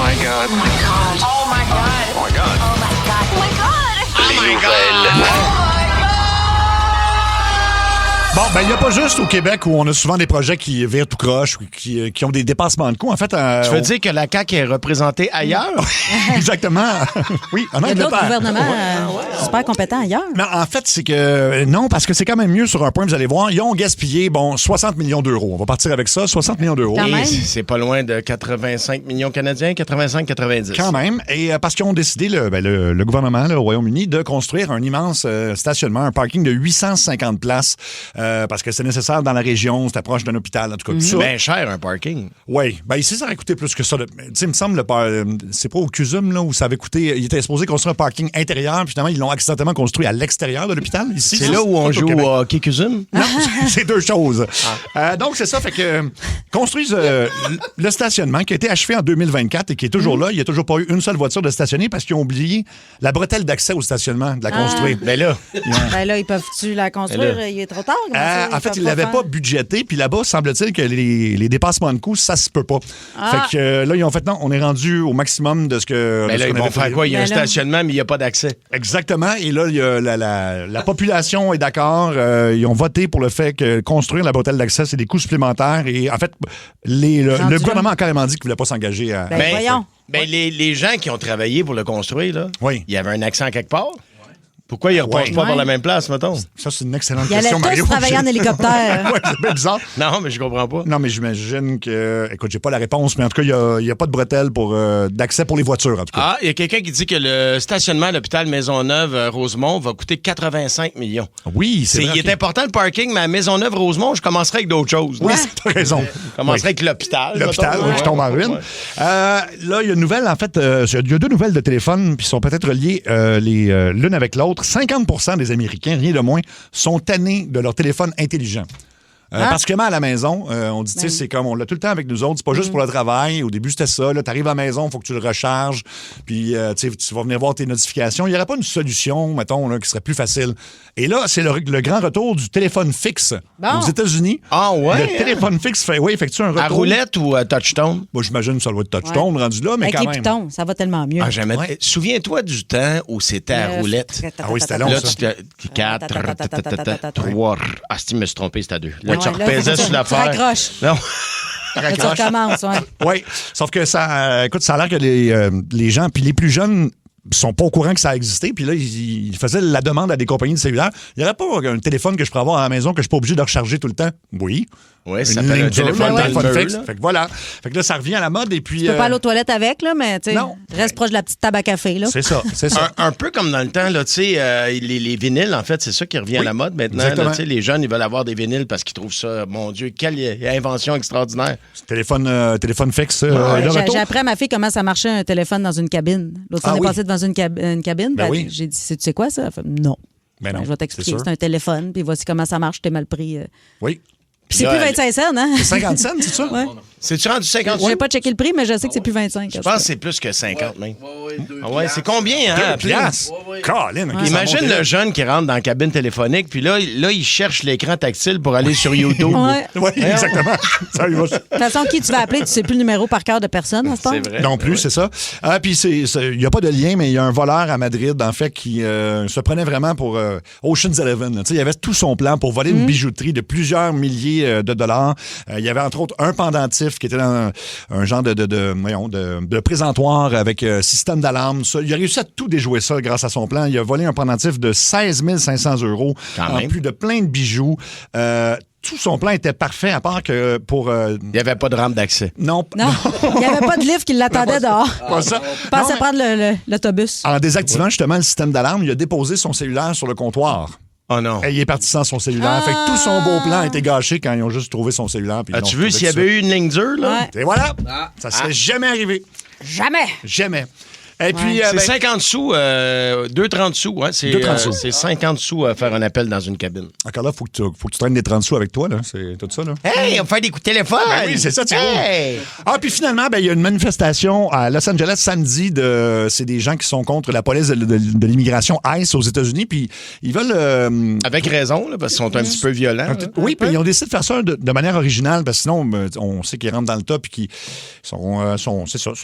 my God. Oh my God. Oh my God. Oh my God. Oh my God. Oh my God. Oh my God. Bon, ben il n'y a pas juste au Québec où on a souvent des projets qui virent tout croche ou qui ont des dépassements de coûts. En fait, Tu veux dire que la CAQ est représentée ailleurs? Exactement. Oui, en Il y a d'autres Angleterre. gouvernements super compétents ailleurs. Mais en fait, c'est que non, parce que c'est quand même mieux sur un point, vous allez voir. Ils ont gaspillé, 60 millions d'euros. On va partir avec ça, 60 millions d'euros. Quand Et même. c'est pas loin de 85 millions canadiens, 85-90. Quand même. Et parce qu'ils ont décidé, le gouvernement au Royaume-Uni, de construire un immense stationnement, un parking de 850 places, parce que c'est nécessaire dans la région, c'est proche d'un hôpital, en tout cas. Tout C'est ça. bien cher, un parking. Oui. Ben ici, ça aurait coûté plus que ça. Tu sais, il me semble, c'est pas au CUSUM, là, où ça avait coûté. Il était supposé construire un parking intérieur, puis finalement, ils l'ont accidentellement construit à l'extérieur de l'hôpital. Ici, C'est là où on joue au hockey Kuzum? Non, c'est deux choses. Donc, c'est ça. Fait que construisent le stationnement qui a été achevé en 2024 et qui est toujours là. Il n'y a toujours pas eu une seule voiture de stationner parce qu'ils ont oublié la bretelle d'accès au stationnement, de la construire. Mais là, Ben là, ils peuvent-tu la construire? Il est trop tard? Comment ça, En fait, peuvent ils ne l'avaient pas faire? budgété. Puis là-bas, semble-t-il que les dépassements de coûts, ça se peut pas. Fait que là, ils ont fait non, on est rendu au maximum de ce que. mais de ce là, ils qu'on vont avait faire prévu. quoi? Il y a un Ben là- stationnement, mais il n'y a pas d'accès. Exactement. Et là, il y a la population est d'accord. Ils ont voté pour le fait que construire la bretelle d'accès, c'est des coûts supplémentaires. Et en fait, le gouvernement a carrément dit qu'il ne voulait pas s'engager à. Ben, voyons. Ben, les gens qui ont travaillé pour le construire, là, Oui. il y avait un accent quelque part. Pourquoi ils ne repassent pas Ouais. Ah, par la même place, mettons? Ça, c'est une excellente Ils allaient question, Mario. tous travailler en hélicoptère. Oui, c'est bien bizarre. Non, mais je comprends pas. Non, mais j'imagine que. Écoute, j'ai pas la réponse, mais en tout cas, il n'y a pas de bretelle d'accès pour les voitures, en tout cas. Ah, il y a quelqu'un qui dit que le stationnement à l'hôpital Maisonneuve-Rosemont va coûter 85 millions. Oui, c'est vrai. Il est important le parking, mais à Maisonneuve-Rosemont, je commencerai avec d'autres choses. Oui, t'as raison. Je commencerai avec l'hôpital. L'hôpital, mettons. qui tombe en ruine. Ouais. Là, il y a une nouvelle, en fait, il y a deux nouvelles de téléphone, puis sont peut-être reliées l'une avec l'autre. 50% des Américains, rien de moins, sont tannés de leur téléphone intelligent. Particulièrement à la maison, on dit, tu sais, c'est comme, on l'a tout le temps avec nous autres, c'est pas juste pour le travail. Au début, c'était ça. Là, t'arrives à la maison, il faut que tu le recharges, puis tu sais, tu vas venir voir tes notifications. Il n'y aurait pas une solution, mettons, là, qui serait plus facile. Et là, c'est le grand retour du téléphone fixe Bon. aux États-Unis. Ah ouais? Le téléphone fixe effectue un retour. À roulette ou à touchstone? Moi, j'imagine que ça doit être touchstone rendu là, mais Avec quand les même. pitons, ça va tellement mieux. Ah, jamais. Ouais. Souviens-toi du temps où c'était à roulette. Ah oui, c'était long, Là, ça. tu 4, 3. Ah, si je me suis trompé, c'était à 2. Là, tu Ouais, là, repaisais tu sur l'affaire. raccroches. Non. Là, tu recommences, ouais. Oui, sauf que ça, écoute, ça a l'air que les gens, puis les plus jeunes, sont pas au courant que ça existait. Puis là, ils faisaient la demande à des compagnies de cellulaire. Il n'y aurait pas un téléphone que je pourrais avoir à la maison que je suis pas obligé de recharger tout le temps? Oui. Oui, ça Une s'appelle un ligne dure, téléphone dans le mur, fixe. là. Fait que voilà. Fait que là, ça revient à la mode et puis... Tu peux pas aller aux toilettes avec, là, mais tu sais, Non. reste proche de la petite table à café, là. C'est ça, c'est ça. Un peu comme dans le temps, là, tu sais, les vinyles, en fait, c'est ça qui revient à la mode maintenant. Là, exactement. tu sais, les jeunes, ils veulent avoir des vinyles parce qu'ils trouvent ça, mon Dieu, quelle invention extraordinaire. Téléphone fixe, le J'ai retour. appris à ma fille comment ça marchait un téléphone dans une cabine. L'autre fois, Ah on est oui. passé devant une cabine. Ben puis oui. J'ai dit, tu sais quoi ça? Elle fait, non. Ben non, Je vais c'est t'expliquer. sûr. C'est un téléphone, puis voici comment ça marche, t'es mal pris. Oui. Puis c'est Là, plus 25 cents, hein? 50 cents, c'est ça? Ouais. C'est-tu rendu 50 J'ai pas checké le prix, mais je sais que c'est plus 25. Je pense que c'est plus que 50 même. Ah ouais, c'est combien, hein? Deux piastres. Colin, OK, ça Imagine monte le jeune qui rentre dans la cabine téléphonique, puis là, il cherche l'écran tactile pour aller sur YouTube. Ouais. Oui, exactement. Ça, il va- De toute façon, qui tu vas appeler, tu sais plus le numéro par cœur de personne, à ce temps? C'est vrai. Non plus, c'est ça. Ah, puis il n'y a pas de lien, mais il y a un voleur à Madrid, en fait, qui se prenait vraiment pour Ocean's Eleven. Tu sais, il avait tout son plan pour voler une bijouterie de plusieurs milliers de dollars. Il y avait entre autres un pendentif qui était dans un genre de présentoir avec système d'alarme. Ça. Il a réussi à tout déjouer ça grâce à son plan. Il a volé un pendentif de 16 500 €, Quand en même. plus de plein de bijoux. Tout son plan était parfait, à part que pour... Il n'y avait pas de rampe d'accès. Non, il n'y avait pas de livre qui l'attendait dehors. pas ça. Il pensait Non, mais- prendre l'autobus. En désactivant justement le système d'alarme, il a déposé son cellulaire sur le comptoir. Oh non. Et il est parti sans son cellulaire. Fait que tout son beau plan a été gâché quand ils ont juste trouvé son cellulaire. puis ils As-tu l'ont vu retrouvé s'il y tout de avait eu une ligne dure, là? Ouais. suite. Et voilà! Ça serait jamais arrivé. Jamais. Jamais. Et puis, C'est 50 sous, 2,30 sous. Hein, c'est 2,30 sous. c'est 50 sous à faire un appel dans une cabine. encore là, faut que tu traînes des 30 sous avec toi, là. C'est tout ça, là. Hey, on va faire des coups de téléphone! Ben oui, c'est ça, tu hey! Ah, puis finalement, il y a une manifestation à Los Angeles samedi. C'est des gens qui sont contre la police de l'immigration ICE aux États-Unis. Puis ils veulent. Avec raison, là, parce qu'ils sont un petit peu violents. Oui, puis ils ont décidé de faire ça de manière originale, parce que sinon, on sait qu'ils rentrent dans le tas et qu'ils sont un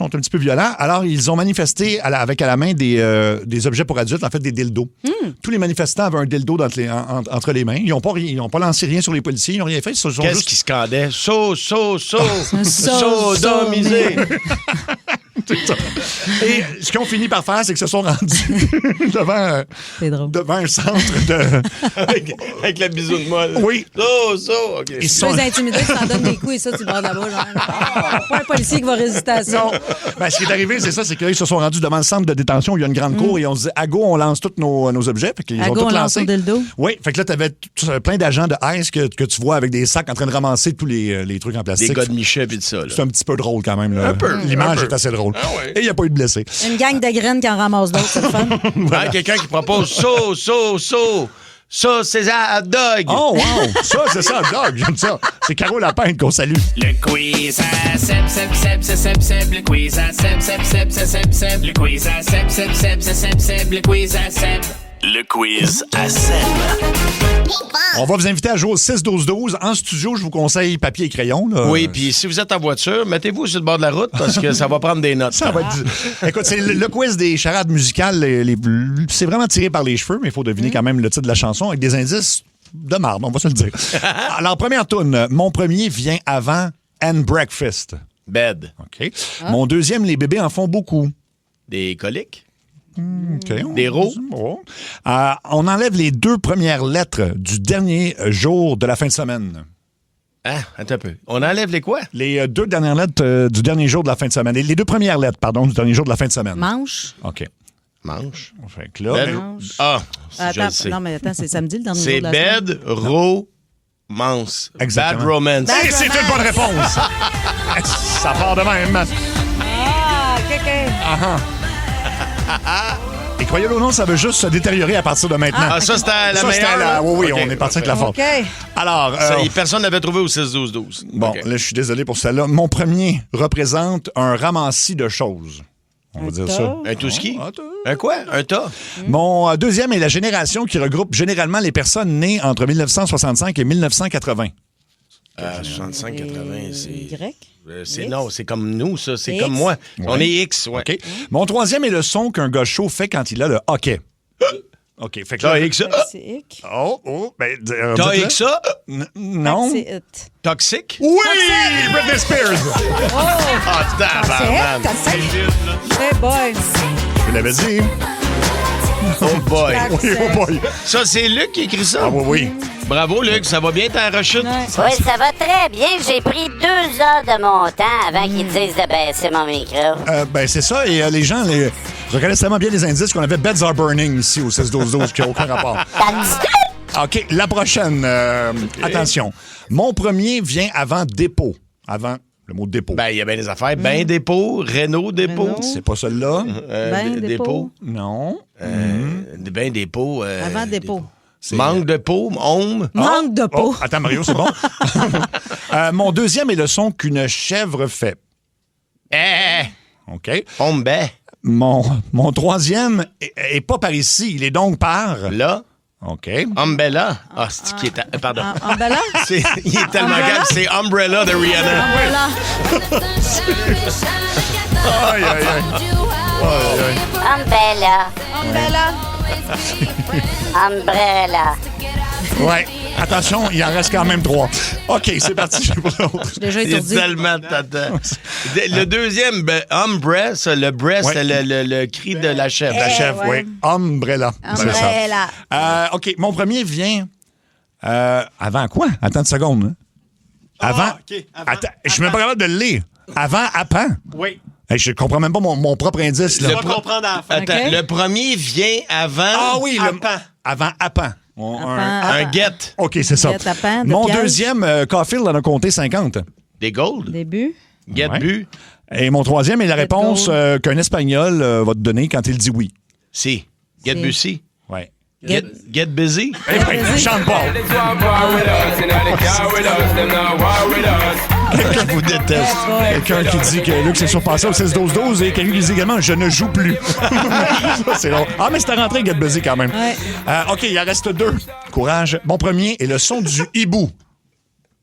petit peu violents. Alors, ils ont manifesté avec à la main des objets pour adultes, en fait, des dildos. Tous les manifestants avaient un dildo entre les mains. Ils n'ont pas lancé rien sur les policiers, ils n'ont rien fait. Qu'est-ce qu'ils scandaient? Sodomisé! Et ce qu'ils ont fini par faire, c'est qu'ils se sont rendus devant un centre de... avec la bisoune molle. Oui. OK. Ils Tu sont... peux les intimider, tu t'en donnes des coups et ça, tu le barres de là-bas. Genre, pas un policier qui va résister à ça. Non. Ben, ce qui est arrivé, c'est ça, c'est qu'ils se sont rendus devant le centre de détention. Il y a une grande cour et on se dit, à go, on lance tous nos objets. Fait qu'ils À ont go, tous on lance lancé. son dildo. Oui, fait que là, t'avais plein d'agents de ICE que tu vois avec des sacs en train de ramasser tous les trucs en plastique. Des gars de Michel et de ça. Là. C'est un petit peu drôle quand même. Là. Un peu. L'image Un peu. est assez drôle. Ah ouais. Et il n'y a pas eu de blessés. Une gang de graines qui en ramasse d'autres, c'est le fun. Voilà. Quelqu'un qui propose ça, c'est un hot dog. Oh, wow! Ça, c'est ça, dog. J'aime ça. C'est Caro Lapin qu'on salue. Le quiz à Seb, Seb, Seb, Seb, Seb, Seb, le quiz à Seb, Seb, Seb, Seb, Seb, Seb, le quiz à Seb, Seb, Seb, Seb, Seb, Seb, le quiz à Seb. Le quiz à Seb. On va vous inviter à jouer au 6-12-12. En studio, je vous conseille papier et crayon. Là. Oui, puis si vous êtes en voiture, mettez-vous sur le bord de la route parce que ça va prendre des notes. Ça va être Écoute, c'est le quiz des charades musicales. C'est vraiment tiré par les cheveux, mais il faut deviner quand même le titre de la chanson avec des indices de marde, on va se le dire. Alors, première toune. Mon premier vient avant And Breakfast. Bed. OK. Mon deuxième, les bébés en font beaucoup. Des coliques. OK. Des rots. Oh. On enlève les 2 premières lettres du dernier jour de la fin de semaine. Ah, attends un peu. On enlève les quoi? Les 2 dernières lettres du dernier jour de la fin de semaine. Les 2 premières lettres, pardon, du dernier jour de la fin de semaine. Manche. OK. Manche. Fait que là, Bed. Manche. Ah, je le Attends, sais. non, mais attends, c'est samedi le dernier jour C'est de la semaine. bed, row, mance. Exactement. Bad romance. Bad et c'est une bonne réponse. Ça part de même. Ah, quelqu'un. Et croyez-le ou non, ça veut juste se détériorer à partir de maintenant. Ah, ça, c'était la Ça, meilleure. c'était là? oui, OK, on est parti avec la forte. OK. Alors, Ça, personne n'avait trouvé au 6-12-12. bon, OK. là, je suis désolé pour celle-là. Mon premier représente un ramassis de choses. On va dire tas. ça. Un tout-ski? Ah, tas. Un quoi? Un tas? Mon deuxième est la génération qui regroupe généralement les personnes nées entre 1965 et 1980. 65-80, c'est... Y? Non, c'est comme nous, ça. C'est X? comme moi. On Ouais. est X, ouais. OK. Mon troisième est le son qu'un gars chaud fait quand il a le hockey. OK. Fait que T'as là, X ça? C'est hic. Ben, T'as dites-le. X ça? Non. C'est it. Toxique? Oui! Britney Spears! Ah, tabarnak. C'est it, Hey boy. Je vous l'avais dit. Oh boy. Oui, oh boy. Ça, c'est Luc qui écrit ça? Ah oui, oui. Bravo, Luc. Ça va bien ta rechute? Ouais. Oui, ça va très bien. J'ai pris 2 heures de mon temps avant qu'ils disent de baisser mon micro. Ben, c'est ça. Et les gens reconnaissent tellement bien les indices qu'on avait Beds Are Burning ici au 16-12-12 qui n'a aucun rapport. OK, la prochaine. Attention. Mon premier vient avant dépôt. Avant le mot dépôt. Ben, il y a bien des affaires. Ben dépôt, Renault dépôt. Renault. C'est pas celle-là. Ben dépôt. Non. Ben dépôt. Avant dépôt. C'est- Manque de peau, homme. Manque de peau. Oh, attends, Mario, c'est bon. Mon deuxième est le son qu'une chèvre fait. OK. Homme ben. Mon troisième est pas par ici. Il est donc par... Là. OK. Umbrella. Ah, c'est qui est. Pardon. En ballon? Il est tellement Umbrella? grave. C'est Umbrella de Rihanna. Voilà. Aïe, aïe, aïe. Umbrella. Umbrella. Umbrella. Ouais. Attention, il en reste quand même 3. OK, c'est parti pour l'autre. Je suis déjà Il est étourdi. tellement tata. Le deuxième, ben, breast, le breast, Ouais. c'est le cri de la chèvre. La chèvre, ouais. oui. Umbrella. C'est ça. Umbrella. OK, mon premier vient... avant quoi? Attends une seconde. Hein. Avant... OK. Attends, je suis même pas capable de le lire. Avant, appan. Oui. Hey, je comprends même pas mon propre indice. Là. comprendre à la fin. Attends, OK. le premier vient avant. Ah oui, le... Appan. Avant, appan. Un guet. OK, c'est ça. Guet appan de Mon piège. deuxième, Caulfield en a compté 50. Des gold. Début. Get Ouais. bu. Et mon troisième est la réponse qu'un Espagnol va te donner quand il dit oui. Si. Get busy. Ouais. Get busy. Chante pas. Quelqu'un vous déteste. Quelqu'un qui dit que Luc s'est surpassé au 6-12-12 et quelqu'un qui dit également « Je ne joue plus ». Ça, c'est long. Ah, mais c'était rentré Get Busy quand même. Ouais. OK, il en reste 2. Courage. Mon premier est le son du hibou.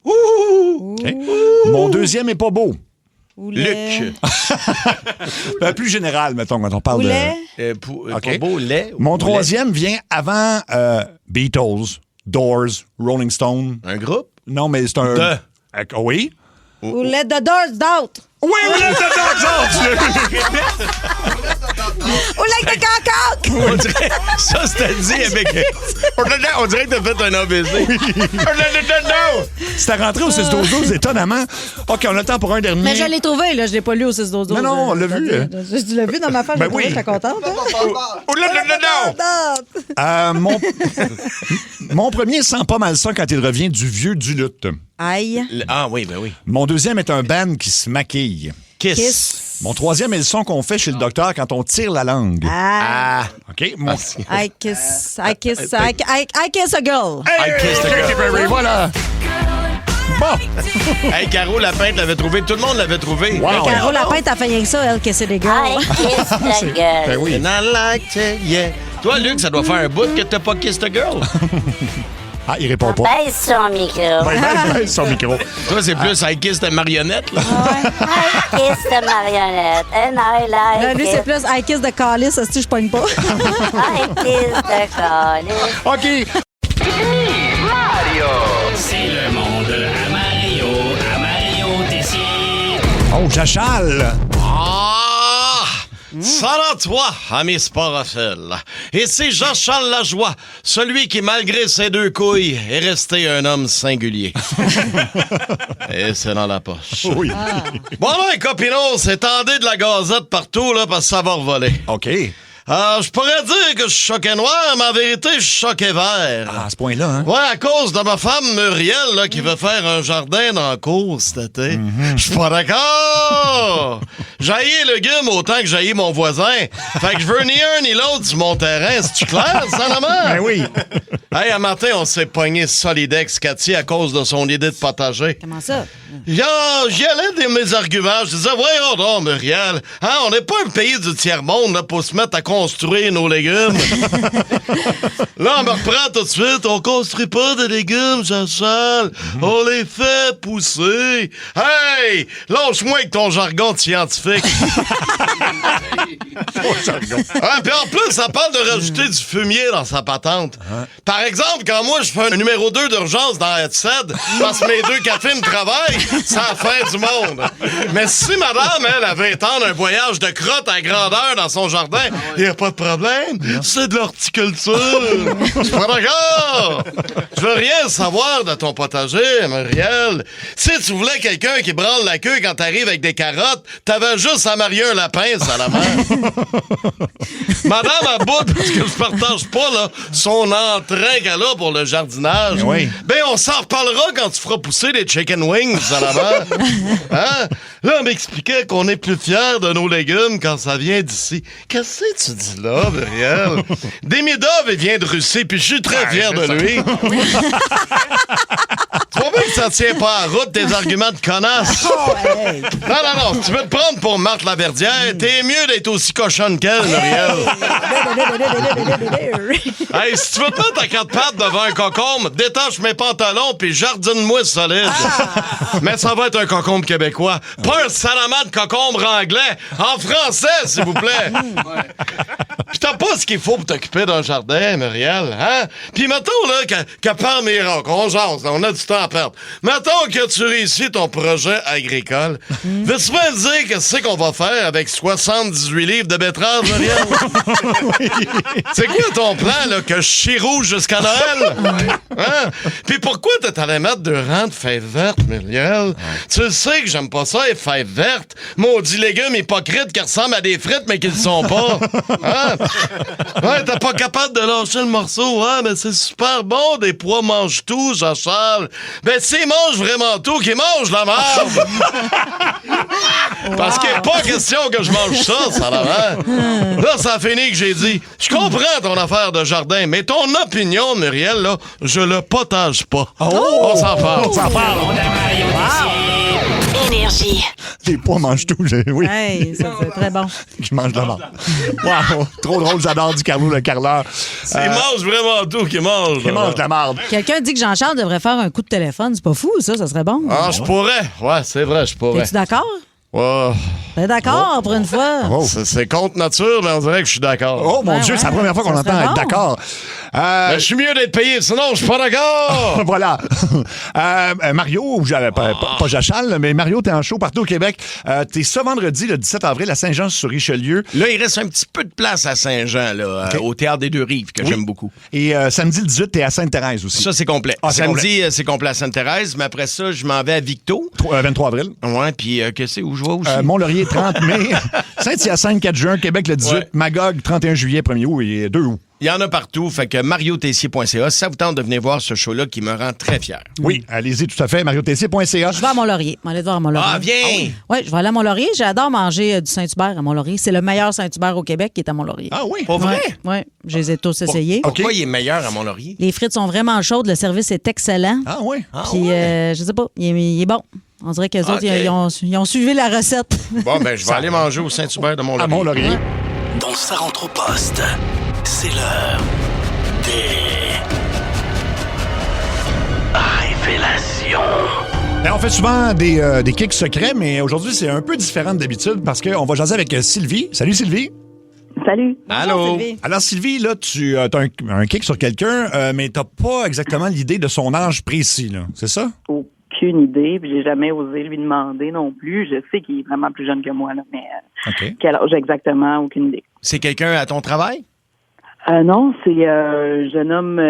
Okay. Mon deuxième est pas beau. Luc. Plus général, mettons, quand on parle Poulet. OK. Pas beau, lait. Mon ou lait? troisième vient avant Beatles, Doors, Rolling Stone. Un groupe? Non, mais c'est un... De. Oui? Ou let the doors out. Oui, let the dogs out! Ou like the cock On dirait, ça, c'était dit avec... On dirait que t'as fait un AVC. C'était rentré au 6-12-12, étonnamment. OK, on a le temps pour un dernier. Mais je l'ai trouvé, là. Je l'ai pas lu au 6-12-12. Non, on l'a vu. Tu l'as vu dans ma face, Ben je l'ai trouvé, oui. j'étais contente. Mon premier sent pas mal ça quand il revient du vieux du lutte. Aïe. Ah oui, ben oui. Mon deuxième est un band qui se maquille. Kiss. Mon troisième est le son qu'on fait chez le docteur quand on tire la langue. Ah. OK? I kiss a girl. Hey, Katy Perry, voilà. Bon. Hey, Caro Lapin l'avait trouvé. Tout le monde l'avait trouvé. Wow. Caro Lapin, t'as fait rien que ça, elle, que c'est des I girls. kiss the girl. Ben oui. And I like to, yeah. Toi, Luc, ça doit faire un bout que t'as pas kiss the girl. Ah, il répond pas. Baisse son micro. Baisse son micro. Toi, c'est plus I kiss the marionnette, là. I kiss the marionnette. And I like Lui, c'est plus I kiss the calice, si je pogne pas. I kiss the calice. OK. C'est le monde à Mario Tessier. Oh, j'achale. Ah! Salut toi, ami sporophile. Ici Jean-Charles Lajoie, celui qui, malgré ses 2 couilles, est resté un homme singulier. Et c'est dans la poche. Oui. Bon, là, les copinos, étendez de la gazette partout, là, parce que ça va revoler. OK. Je pourrais dire que je suis choqué noir, mais en vérité, je suis choqué vert. Ah, à ce point-là, hein? Ouais, à cause de ma femme Muriel, là, qui veut faire un jardin dans la cour cet été. Je suis pas d'accord! J'haïs les légumes autant que j'haïs mon voisin. Fait que je veux ni un ni l'autre sur mon terrain. C'est-tu clair, Salaman? Ben oui. Hey, un matin, on s'est pogné Solidex, Cathy, à cause de son idée de potager. Comment ça? J'y allais de mes arguments. Je disais, voyons donc, Muriel. Hein, on n'est pas un pays du tiers-monde là, pour se mettre à construire nos légumes. Là, on me reprend tout de suite. On construit pas de légumes, Jean-Charles. On les fait pousser. Hey! Lâche-moi avec ton jargon de scientifique. Puis en plus, ça parle de rajouter du fumier dans sa patente. Par exemple, quand moi, je fais un numéro 2 d'urgence dans Headset, parce que mes 2 cafés me travaillent, c'est la fin du monde. Mais si madame, elle avait étendre un voyage de crotte à grandeur dans son jardin, il n'y a pas de problème. C'est de l'horticulture. Je suis pas d'accord. Je veux rien savoir de ton potager, Muriel. Si tu voulais quelqu'un qui branle la queue quand t'arrives avec des carottes, t'avais juste à marier un lapin, Salaman. Madame à bout, parce que je partage pas là, son entrain qu'elle a pour le jardinage. Oui. Ben, on s'en reparlera quand tu feras pousser les chicken wings, Salaman. Hein? Là, on m'expliquait qu'on est plus fiers de nos légumes quand ça vient d'ici. Qu'est-ce que tu dis là, Muriel? Demidov, il vient de Russie, puis je suis très fier de lui. Tu vois bien que ça tient pas à route tes arguments de connasse. Non, si tu veux te prendre pour Marthe Laverdière, t'es mieux d'être aussi cochonne qu'elle, Muriel. Hey, si tu veux te mettre à 4 pattes devant un concombre, détache mes pantalons puis jardine-moi solide. Mais ça va être un concombre québécois. Pas un salamand de concombre anglais. En français, s'il vous plaît. Pis t'as pas ce qu'il faut pour t'occuper d'un jardin, Muriel, hein? Pis mettons, là, que par miracle, on jase, on a du temps à perdre. Mettons que tu réussis ton projet agricole. Veux-tu me dire qu'est-ce qu'on va faire avec 78 livres de betteraves, Muriel? C'est quoi ton plan, là, que je chie rouge jusqu'à Noël? Hein? Pis pourquoi t'es allé mettre 2 rangs de fèves vertes, Muriel? Tu sais que j'aime pas ça, les fèves vertes. Maudits légumes hypocrites qui ressemblent à des frites, mais qui le sont pas. Hein? Ouais, t'es pas capable de lâcher le morceau, hein? Mais c'est super bon, des pois mangent tout, Jean-Charles. Ben, s'ils mangent vraiment tout, qu'ils mangent la merde! Parce que est pas question que je mange ça l'avant. Là, ça a fini que j'ai dit, je comprends ton affaire de jardin, mais ton opinion, Muriel, là, je le potage pas. On s'en parle. On s'en parle. Énergie. Les pois mangent tout, oui. Hey, ça, c'est très bon. Qui mange de la merde. Wow, trop drôle, j'adore du Carlo le carleur. Il mange vraiment tout qu'il mange. Qui mange de la merde. Quelqu'un dit que Jean-Charles devrait faire un coup de téléphone. C'est pas fou, ça serait bon. Ah, je pourrais. Ouais, c'est vrai, je pourrais. Es-tu d'accord? Ouais. T'es d'accord pour une fois? Oh. C'est contre nature, mais on dirait que je suis d'accord. Oh mon Ouais, Dieu, ouais. c'est la première fois qu'on Ça entend serait être bon. d'accord. Mais je suis mieux d'être payé, sinon je suis pas d'accord. Voilà. Mario, pas Jachal, mais Mario, t'es en show partout au Québec. T'es ce vendredi, le 17 avril, à Saint-Jean-sur-Richelieu. Là, il reste un petit peu de place à Saint-Jean, là, au Théâtre des Deux-Rives, que j'aime beaucoup. Et samedi, le 18, t'es à Sainte-Thérèse aussi. Ça, c'est complet. Ah, c'est Samedi, c'est complet à Sainte-Thérèse, mais après ça, je m'en vais à Victo. 23 avril. Ouais, puis qu'est-ce où je vais aussi? Mont-Laurier, 30 mai. Saint-Hyacinthe, 4 juin. Québec, le 18. Ouais. Magog, 31 juillet, 1er août et 2 août. Il y en a partout, fait que mariotessier.ca, ça vous tente de venir voir ce show-là qui me rend très fier. Oui, allez-y, tout à fait. mariotessier.ca. Je vais à Mont-Laurier. Je vais aller te voir à Mont-Laurier. Ah, viens! Oui, je vais aller à Mont-Laurier. J'adore manger du Saint-Hubert à Mont-Laurier. C'est le meilleur Saint-Hubert au Québec qui est à Mont-Laurier. Ah oui? Pas vrai? Oui, je les ai tous essayés. Pourquoi il est meilleur à Mont-Laurier? Les frites sont vraiment chaudes. Le service est excellent. Ah oui? Puis, je sais pas, il est bon. On dirait qu'eux autres, ils ont suivi la recette. Bon, ben, je vais aller manger au Saint-Hubert de À Mont-Laurier. Mont-Laurier. Dans Ça rentre au poste, c'est l'heure des révélations. On fait souvent des kicks secrets, mais aujourd'hui, c'est un peu différent d'habitude parce qu'on va jaser avec Sylvie. Salut, Sylvie. Salut. Allô? Sylvie. Alors, Sylvie, là, tu as un kick sur quelqu'un, mais t'as pas exactement l'idée de son âge précis, là. C'est ça? Aucune idée, puis j'ai jamais osé lui demander non plus. Je sais qu'il est vraiment plus jeune que moi, là, mais OK. quel âge exactement, aucune idée. C'est quelqu'un à ton travail? Non, c'est un jeune homme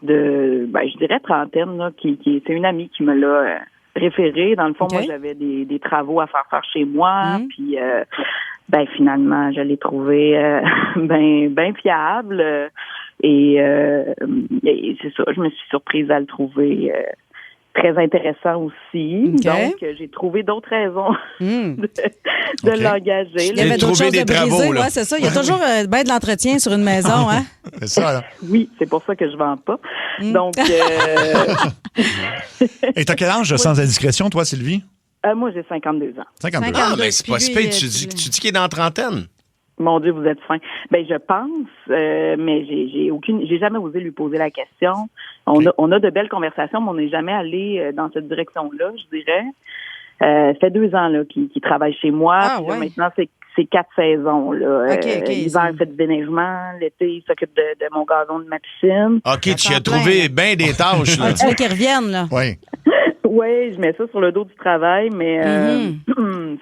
je dirais trentaine, là, c'est une amie qui me l'a référé. Dans le fond, OK. moi, j'avais des travaux à faire chez moi, puis finalement, je l'ai trouvé ben fiable. Et c'est ça, je me suis surprise à le trouver très intéressant aussi. OK. Donc, j'ai trouvé d'autres raisons de OK. l'engager. Il y avait d'autres trouvé choses des de briser. travaux, là. Ouais, c'est ça. Il y a toujours bien de l'entretien sur une maison, hein? C'est ça, là. Oui, c'est pour ça que je vends pas. Donc, Et t'as quel âge, sans indiscrétion, toi, Sylvie? moi, j'ai 52 ans. 52. 50. Ah, mais c'est pas Puis si lui, pire. Tu dis qu'il est dans la trentaine. Mon Dieu, vous êtes fin. Je pense, mais j'ai jamais osé lui poser la question. On a de belles conversations, mais on n'est jamais allé dans cette direction-là, je dirais. Ça fait 2 ans là qu'il travaille chez moi. Ah, Puis là, ouais. maintenant, c'est 4 saisons. Là. OK. L'hiver, il fait du déneigement. L'été, il s'occupe de mon gazon de ma piscine. OK, tu y as temps trouvé bien des tâches, là. Ah, tu veux qu'ils reviennent, là? Oui. Oui, je mets ça sur le dos du travail, mais...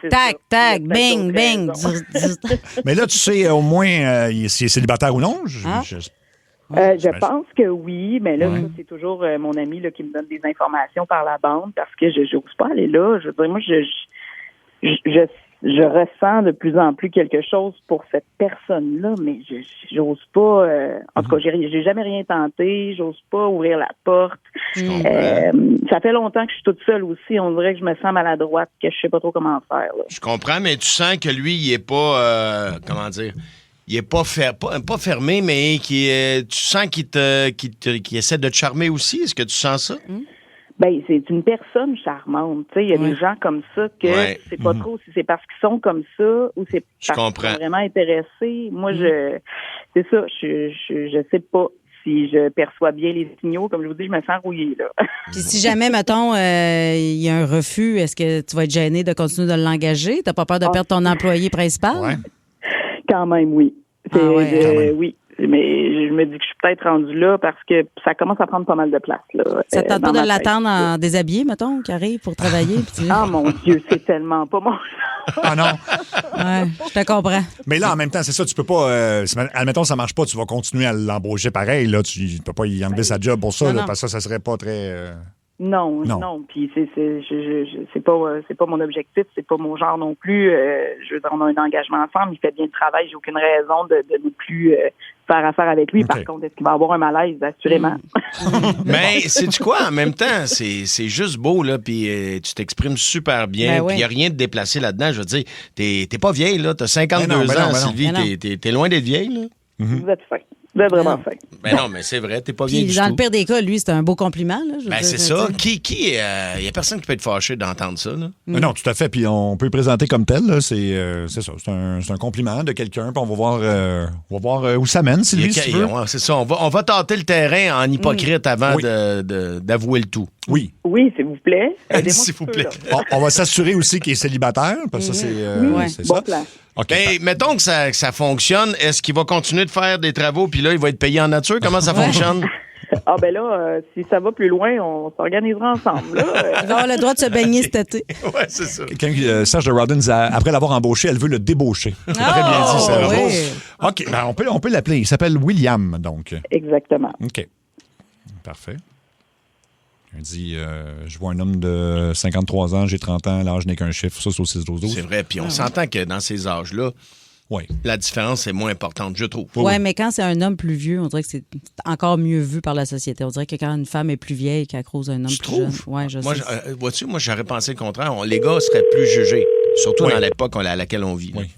c'est Tac, ça. tac, Il y a peut-être bing, d'autres bing. raisons. Mais là, tu sais au moins s'il est célibataire ou non? Je pense que oui, mais là, ça, c'est toujours mon ami là, qui me donne des informations par la bande parce que je n'ose pas aller là. Je veux dire, moi, je ressens de plus en plus quelque chose pour cette personne-là, mais je n'ose pas. En tout cas, j'ai jamais rien tenté. J'ose pas ouvrir la porte. Ça fait longtemps que je suis toute seule aussi. On dirait que je me sens maladroite, que je sais pas trop comment faire. Là. Je comprends, mais tu sens que lui, il est pas... comment dire? Il est pas fermé, mais tu sens qu'il essaie de te charmer aussi. Est-ce que tu sens ça? C'est une personne charmante. Tu sais, il y a des gens comme ça que c'est pas trop si c'est parce qu'ils sont comme ça ou c'est parce qu'ils sont vraiment intéressés. Moi, c'est ça. Je sais pas si je perçois bien les signaux. Comme je vous dis, je me sens rouillée, là. Puis si jamais, mettons, il y a un refus, est-ce que tu vas être gêné de continuer de l'engager? T'as pas peur de perdre ton employé principal? Ouais. Quand même, oui. Quand même. Oui. Mais je me dis que je suis peut-être rendue là parce que ça commence à prendre pas mal de place. Là, Ça te tente dans pas ma de tête. l'attendre en déshabillé, mettons, qui arrive pour travailler? Puis tu... Ah, mon Dieu, c'est tellement pas mon Ah non. Ouais, je te comprends. Mais là, en même temps, c'est ça, tu peux pas... admettons, ça marche pas, tu vas continuer à l'embaucher pareil. Là, tu peux pas y enlever sa job pour ça, Non, là, non. parce que ça serait pas très... Non. Puis c'est pas mon objectif, c'est pas mon genre non plus. Je veux dire, on a un engagement ensemble, il fait bien le travail, j'ai aucune raison de ne plus faire affaire avec lui. Par contre, est-ce qu'il va avoir un malaise? Assurément. Mais sais-tu quoi? En même temps, c'est juste beau, là, puis tu t'exprimes super bien, puis il n'y a rien de déplacé là-dedans. Je veux dire, t'es pas vieille, là, t'as 52 ans, Sylvie, t'es loin d'être vieille, là. Vous êtes fin. Vous êtes vraiment fin. Ben non, mais c'est vrai, t'es pas vieille du tout. Dans le pire des cas, lui, c'est un beau compliment. Là, c'est ça. Il y a personne qui peut être fâché d'entendre ça. Là. Non, tout à fait. Puis on peut le présenter comme tel. Là. C'est ça. C'est un compliment de quelqu'un. Puis on va voir où ça mène, Sylvie, si tu veux. Ouais, c'est ça. On va tâter le terrain en hypocrite avant d'avouer le tout. Oui. Oui, s'il vous plaît. S'il vous plaît. On va s'assurer aussi qu'il est célibataire, parce que ça, c'est bon ça. plan. Okay. Mettons que ça fonctionne. Est-ce qu'il va continuer de faire des travaux, puis là, il va être payé en nature? Comment ça fonctionne? Ah ben là, si ça va plus loin, on s'organisera ensemble. Là. Il va avoir le droit de se baigner cet été. Oui, c'est ça. Serge de Rodden, après l'avoir embauché, elle veut le débaucher. Très bien dit, Serge. Oui. OK, ben on peut l'appeler. Il s'appelle William, donc. Exactement. OK. Parfait. Il dit, je vois un homme de 53 ans, j'ai 30 ans, l'âge n'est qu'un chiffre. Ça, c'est au 6-12-12. C'est vrai, puis on s'entend que dans ces âges-là, la différence est moins importante, je trouve. Oui, mais quand c'est un homme plus vieux, on dirait que c'est encore mieux vu par la société. On dirait que quand une femme est plus vieille, qu'elle croise un homme plus jeune. Ouais, vois-tu, moi, j'aurais pensé le contraire. Les gars seraient plus jugés, surtout dans l'époque à laquelle on vit. Oui.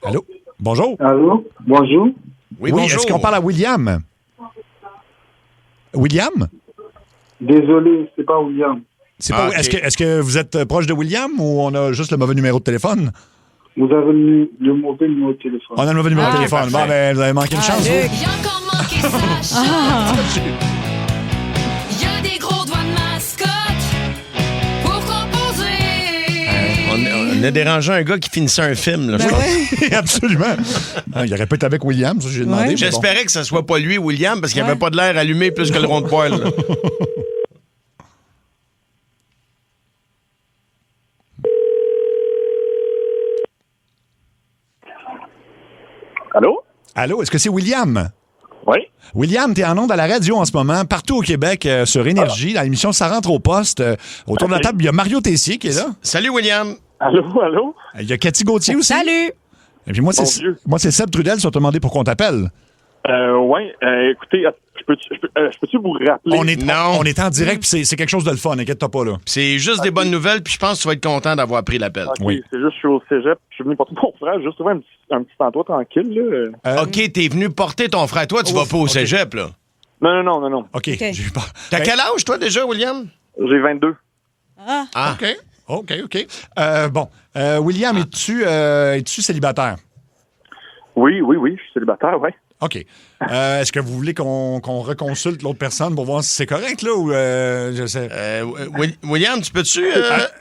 Allô? Bonjour? Allô? Bonjour? Oui, bonjour. Est-ce qu'on parle à William? William? Désolé, c'est pas William. Okay. Est-ce que vous êtes proche de William ou on a juste le mauvais numéro de téléphone? Vous avez le mauvais numéro de téléphone. On a le mauvais numéro de téléphone. Bon, ben, vous avez manqué une chance. Il y a encore manqué sa chance. Il y a des gros doigts de mascotte pour composer. On a dérangé un gars qui finissait un film, là, je pense. Absolument. Il aurait pu être avec William, ça, j'ai demandé. J'espérais que ce soit pas lui, William, parce qu'il avait pas de l'air allumé plus que le rond de poil. Là. Allô? Allô, est-ce que c'est William? Oui. William, t'es en ondes à la radio en ce moment, partout au Québec, sur Énergie, dans l'émission Ça rentre au poste. Autour de la table, il y a Mario Tessier qui est là. Salut, William. Allô? Il y a Cathy Gauthier aussi. Salut! Et puis moi, c'est Seb Trudel, si on t'a demandé pour qu'on t'appelle. Écoutez, je peux-tu vous rappeler? On est en direct, puis c'est quelque chose de le fun, inquiète-toi pas, là. C'est juste des bonnes nouvelles, puis je pense que tu vas être content d'avoir pris l'appel. Okay, oui. C'est juste, je suis au cégep, je suis venu porter mon frère, juste trouver un petit endroit tranquille, là. OK, t'es venu porter ton frère. Toi, tu vas pas au cégep, là? Non. OK. J'ai eu peur. T'as quel âge, toi, déjà, William? J'ai 22. Ah. OK. William, es-tu célibataire? Oui, je suis célibataire, oui. OK. Est-ce que vous voulez qu'on reconsulte l'autre personne pour voir si c'est correct, là, ou je sais? William, tu peux-tu...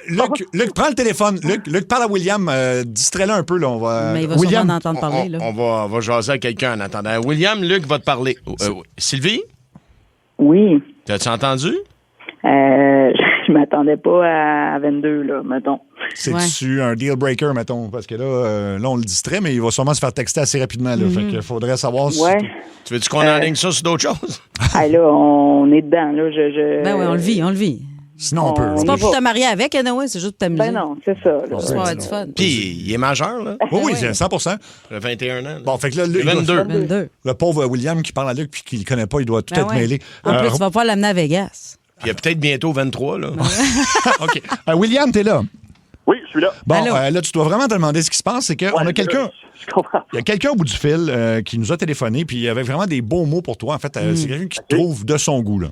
Luc, prends le téléphone. Luc, parle à William. Distrais-le un peu, là. Mais il va sûrement en entendre parler, là. On va jaser à quelqu'un en attendant. William, Luc va te parler. Sylvie? Oui. T'as-tu entendu? Je m'attendais pas à 22, là, mettons. C'est-tu un deal breaker, mettons? Parce que là, on le distrait, mais il va sûrement se faire texter assez rapidement. Là. Fait qu'il faudrait savoir si... Tu veux-tu qu'on enligne ça sur d'autres choses? Là, on est dedans. Là, Ben oui, on le vit. Sinon, on peut. C'est pas pour te marier avec, Noé, c'est juste pour t'amuser. Ben non, c'est ça. Là. Ça va avoir du fun. Puis, il est majeur, là? Oui, c'est 100%. Il a 21 ans. Là. Bon, fait que là, 22. Le pauvre William qui parle à Luc puis qui le connaît pas, il doit tout être mêlé. En plus, tu vas pouvoir l'amener à Vegas. Puis il y a peut-être bientôt 23, là. OK. William, t'es là? Oui, je suis là. Bon, là, tu dois vraiment te demander ce qui se passe. C'est qu'on a quelqu'un... Je comprends. Il y a quelqu'un au bout du fil qui nous a téléphoné, puis il avait vraiment des beaux mots pour toi. En fait, c'est quelqu'un qui te trouve de son goût, là.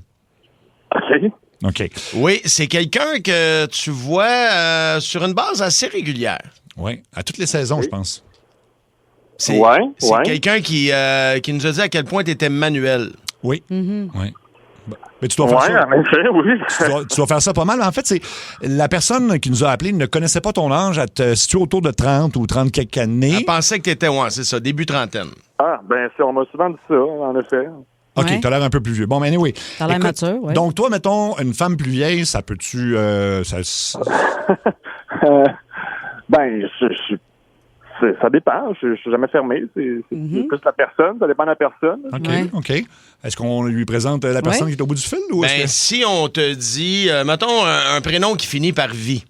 OK. Oui, c'est quelqu'un que tu vois sur une base assez régulière. Oui, à toutes les saisons, je pense. C'est quelqu'un qui nous a dit à quel point tu étais manuel. Oui. Oui. Mais tu dois faire ça. En effet, oui. Tu dois faire ça pas mal. En fait, c'est la personne qui nous a appelé ne connaissait pas ton âge. Elle te situe autour de 30 ou 30 quelques années. Elle pensait que tu étais, c'est ça, début trentaine. Ah, ben, on m'a souvent dit ça, en effet. OK, t'as l'air un peu plus vieux. Bon, mais anyway. T'as l'air mature, oui. Donc, toi, mettons, une femme plus vieille, ça peut-tu... Ben, je Ça dépend. Je suis jamais fermé. C'est plus la personne. Ça dépend de la personne. OK. Est-ce qu'on lui présente la personne qui est au bout du fil? Ou ben, si on te dit, mettons, un prénom qui finit par vie.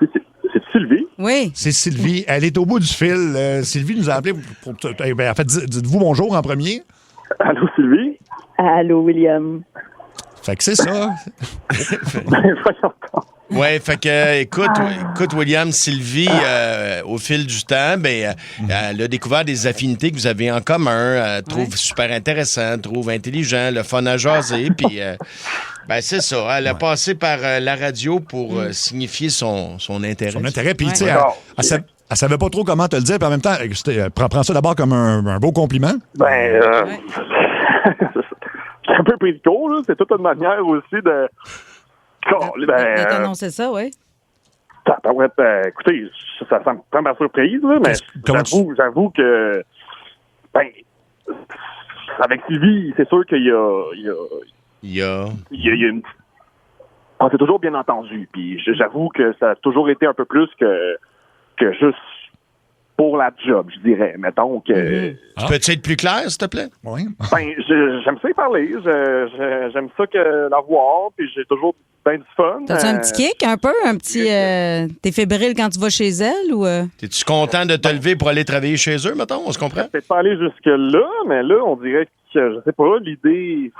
C'est Sylvie? Oui. C'est Sylvie. Elle est au bout du fil. Sylvie nous a appelé pour en fait, dites-vous bonjour en premier. Allô, Sylvie? Allô, William. Fait que c'est ça. Ouais, fait que, écoute, William, Sylvie, au fil du temps, elle a découvert des affinités que vous avez en commun, trouve super intéressant, trouve intelligent, le fun à jaser, puis, c'est ça. Elle a passé par la radio pour signifier son intérêt. Son intérêt, puis, tu sais, elle savait pas trop comment te le dire, puis en même temps, prends ça d'abord comme un beau compliment. C'est un peu pris de court, là. C'est toute une manière aussi de t'annoncer ça, oui. Écoutez, ça me prend ma surprise, là, mais j'avoue que avec Sylvie, c'est sûr qu'il y a une... On s'est toujours bien entendu, puis j'avoue que ça a toujours été un peu plus que juste pour la job, je dirais. Mettons que... Peux-tu être plus clair, s'il te plaît? Oui. J'aime ça y parler. J'aime ça la voir, puis j'ai toujours bien du fun. T'as-tu un petit kick, un peu? Un petit... T'es fébrile quand tu vas chez elle, ou... T'es-tu content de te lever pour aller travailler chez eux, mettons? On se comprend? Peut-être pas aller jusque-là, mais là, on dirait que, je sais pas, l'idée,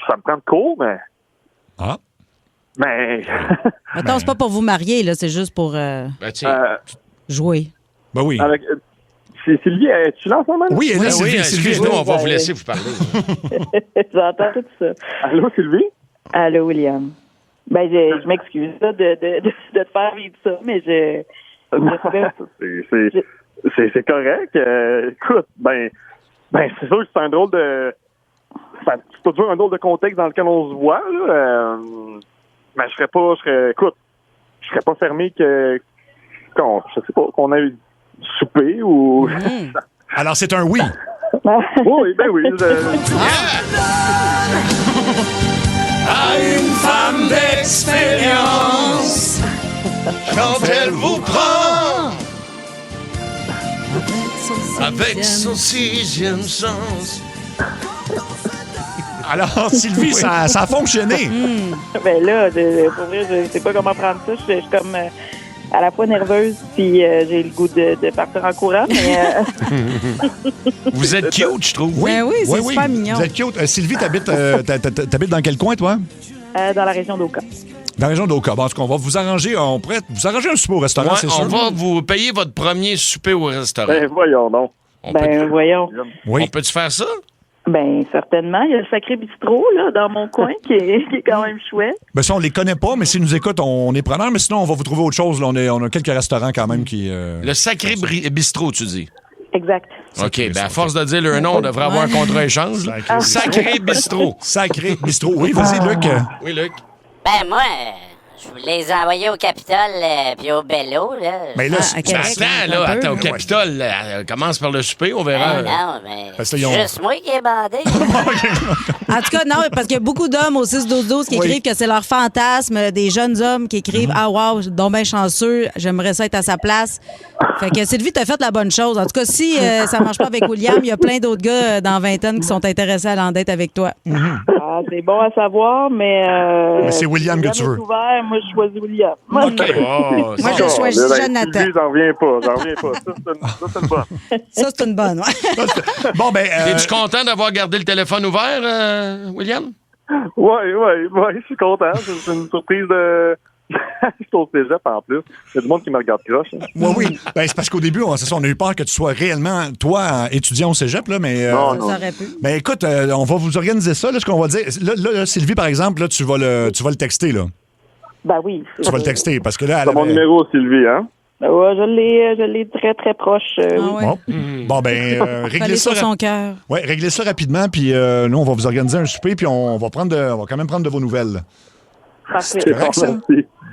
ça me prend de court, mais... Mais... Mettons, c'est pas pour vous marier, là, c'est juste pour jouer. Ben oui. Sylvie, es-tu là en ce moment? Oui, elle est Sylvie. Excuse-nous, on va vous laisser vous parler. J'entends tout ça. Allô, Sylvie? Allô, William. Je m'excuse là, de te faire vivre ça, mais c'est correct. Écoute, c'est sûr que c'est un drôle de... C'est toujours un drôle de contexte dans lequel on se voit, là. Mais je serais pas fermé je sais pas, qu'on ait souper ou... Alors, c'est un oui. Oui. À une femme d'expérience, quand elle vous prend avec son sixième sens. Alors, Sylvie, ça a fonctionné. Là, pour vrai, je sais pas comment prendre ça. Je suis comme... à la fois nerveuse, puis j'ai le goût de partir en courant, mais... Vous êtes cute, je trouve. Oui, c'est super mignon. Vous êtes cute. Sylvie, t'habites dans quel coin, toi? Dans la région d'Oka. Dans la région d'Oka. Bon, on va vous arranger, on pourrait vous arranger un souper au restaurant, c'est sûr. On va vous payer votre premier souper au restaurant. Voyons donc. Voyons. Oui. On peut-tu faire ça? Certainement. Il y a le Sacré Bistrot, là, dans mon coin, qui est quand même chouette. Ça, on les connaît pas, mais s'ils nous écoutent, on est preneurs. Mais sinon, on va vous trouver autre chose. Là, on a quelques restaurants quand même qui... Le Sacré Bistrot, tu dis? Exact. OK. À force de dire le nom, on devrait avoir un contrat-échange. Sacré Bistrot. Sacré Bistrot. Oui, vas-y, Luc. Oui, Luc. Moi, je vous les ai envoyés au Capitole puis au Bello, là. Mais là, attends, au Capitole, commence par le souper, on verra. Non, mais c'est juste moi qui ai bandé. En tout cas, non, parce qu'il y a beaucoup d'hommes au 6-12-12 qui écrivent que c'est leur fantasme, des jeunes hommes qui écrivent « Ah, wow, donc bien chanceux, j'aimerais ça être à sa place. » Fait que Sylvie, t'as fait la bonne chose. En tout cas, si ça marche pas avec William, il y a plein d'autres gars dans vingtaine qui sont intéressés à l'endette avec toi. C'est bon à savoir, mais c'est William que tu veux. Moi, je choisis William. OK. Moi, je choisis Jonathan. J'en reviens pas. Ça, c'est une bonne. Ça, c'est une bonne, ouais. Bon, es-tu content d'avoir gardé le téléphone ouvert, William? Oui, je suis content. C'est une surprise de... Je suis au cégep en plus. Il y a du monde qui me regarde croche. Oui. C'est parce qu'au début, on a eu peur que tu sois réellement, toi, étudiant au cégep, là, mais... Ça aurait pu. Mais écoute, on va vous organiser ça, là, ce qu'on va dire. Là, Sylvie, par exemple, là, tu vas le texter, là. Oui. Tu vas le texter, parce que là... C'est mon numéro, Sylvie, hein? Ouais, je l'ai très, très proche. Ouais. Bon, réglez ça. Sur son cœur. Oui, réglez ça rapidement, puis nous, on va vous organiser un souper, puis on va quand même prendre de vos nouvelles. Parfait. C'est correct, ça?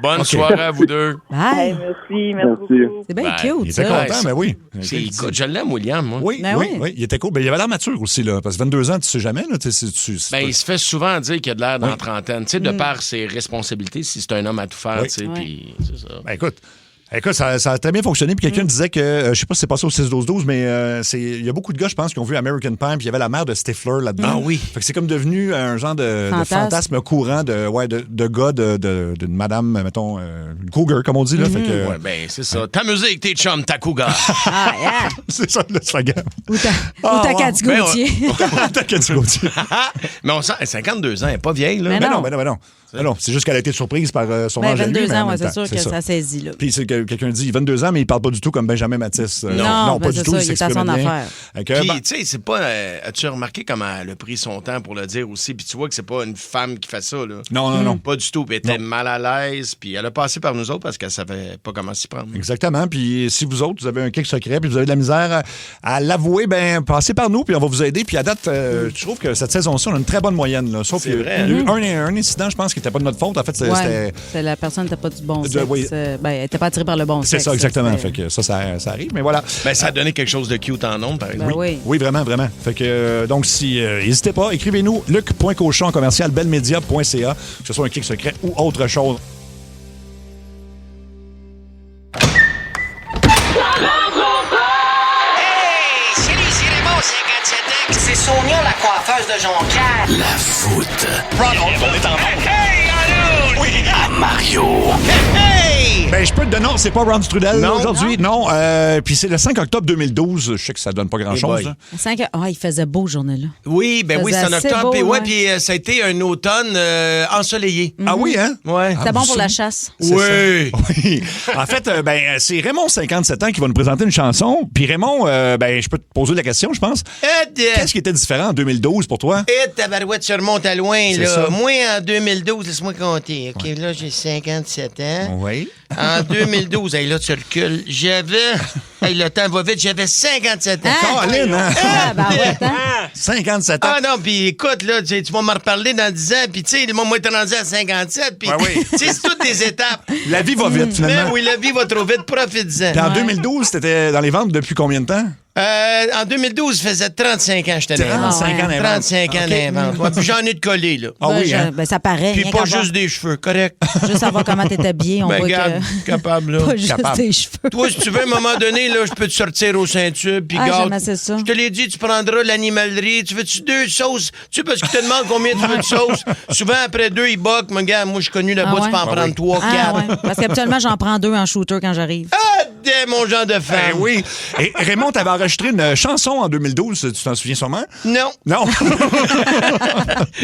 Bonne soirée à vous deux. Bye. Merci beaucoup. C'est bien cute, Il était content, mais oui. Écoute, je l'aime, William, moi. Oui, il était cool. Il avait l'air mature aussi, là, parce que 22 ans, tu sais jamais. Là, il se fait souvent dire qu'il a de l'air dans la trentaine, tu sais, de par ses responsabilités, si c'est un homme à tout faire, tu sais, puis c'est ça. Écoute, Écoute, ça a très bien fonctionné. Puis quelqu'un disait que, je sais pas si c'est passé au 6-12-12, mais il y a beaucoup de gars, je pense, qui ont vu American Pie, puis il y avait la mère de Stifler là-dedans. Ah oui. Fait que c'est comme devenu un genre de fantasme courant de gars, d'une madame, mettons, une cougar, comme on dit. Là. Fait que, ouais, ben, c'est ça. Ta musique, tes chums, ta cougar. Ah, yeah. c'est ça le slogan. Ou ta Cathy Gauthier. Ta Cathy Gauthier. Mais on sent, 52 ans, elle n'est pas vieille, là. Mais non. Non, c'est juste qu'elle a été surprise par son âge à lui. 22 ans, mais en c'est même temps, sûr que ça saisit. Là. Puis quelqu'un dit 22 ans, mais il parle pas du tout comme Benjamin Matisse. Non, pas du tout. Ça, il est à son affaire. Puis, tu sais, c'est pas... as-tu remarqué comment elle a pris son temps pour le dire aussi? Puis tu vois que c'est pas une femme qui fait ça, là. Non. Pas du tout. Puis elle était mal à l'aise. Puis elle a passé par nous autres parce qu'elle savait pas comment s'y prendre. Exactement. Puis si vous autres, vous avez un kick secret, puis vous avez de la misère à l'avouer, ben passez par nous, puis on va vous aider. Puis à date, je trouve que cette saison-ci, on a une très bonne moyenne. Là. Sauf qu'il y a eu un incident, je pense, qui n'était pas de notre faute. En fait, c'était la personne n'était pas du bon sexe. Elle n'était pas attirée par le bon sexe. C'est ça, exactement. Fait que ça arrive, mais voilà. Ben, ça a donné quelque chose de cute en nombre, par exemple. Oui, vraiment. Fait que, donc, n'hésitez pas, écrivez-nous luc.cochon@belmedia.ca, que ce soit un clic secret ou autre chose. Hey, salut, c'est Raymond, 57 ans. C'est Sonia, la coiffeuse de Jonquière. La foot. Ronald, on est en monde. Hey, allô! Oui! À Mario. Hey! Ben, je peux te donner, non, c'est pas Ron Strudel Non. aujourd'hui. Non. Puis c'est le 5 octobre 2012. Je sais que ça donne pas grand-chose. Là. Il faisait beau, journée-là. Oui, ben oui, c'est en assez octobre. beau, Puis puis ça a été un automne ensoleillé. Ah oui, hein? Ouais. C'était bon pour la chasse. C'est Oui. ça. Oui. En fait, c'est Raymond, 57 ans, qui va nous présenter une chanson. Puis Raymond, je peux te poser la question, je pense. Qu'est-ce qui était différent en 2012 pour toi? Et tabarouette se remonte à loin, C'est là. ça. Moi, en 2012, laisse-moi compter. OK, là, j'ai 57 ans. Oui. En 2012, hey, là, tu recules. Hey, le temps va vite, j'avais 57 ans. Colin, hein? Ouais, 57 ans. Ah non, puis écoute, là, tu vas me reparler dans 10 ans, puis tu sais, moi, t'es rendu à 57, puis Ouais, oui. tu sais, c'est toutes des étapes. La vie va vite, finalement. Mais oui, la vie va trop vite, profite-en. Puis en 2012, t'étais dans les ventes depuis combien de temps? En 2022, ça faisait 35 ans que j'étais dans les ventes. 35 ans dans les ventes. 35 ans dans les ventes. Ouais, puis j'en ai de collés, là. Ah oui, hein? Ça paraît. Puis rien pas qu'à voir. juste des cheveux, correct? Juste savoir comment t'es habillé, on Ben, voit regarde, que... capable, là. Pas juste Capable. des cheveux. Toi, si tu veux, à un moment donné, là, je peux te sortir au ceinture, puis Ah, garde. j'aime assez ça. Je te l'ai dit, tu prendras l'animalerie. Tu veux-tu 2 sauces? Tu sais, parce qu'ils te demandent combien tu veux de sauces. Souvent, après 2, ils boquent. Mon gars, moi, je suis connu là-bas, Ah tu peux en ouais? prendre 3, 4. Ah, ouais. Parce qu'habituellement, j'en prends 2 en shooter quand j'arrive. Ah, mon genre de femme. Ben oui. Et Raymond, t'avais enregistré une chanson en 2012, tu t'en souviens sûrement? Non. Non.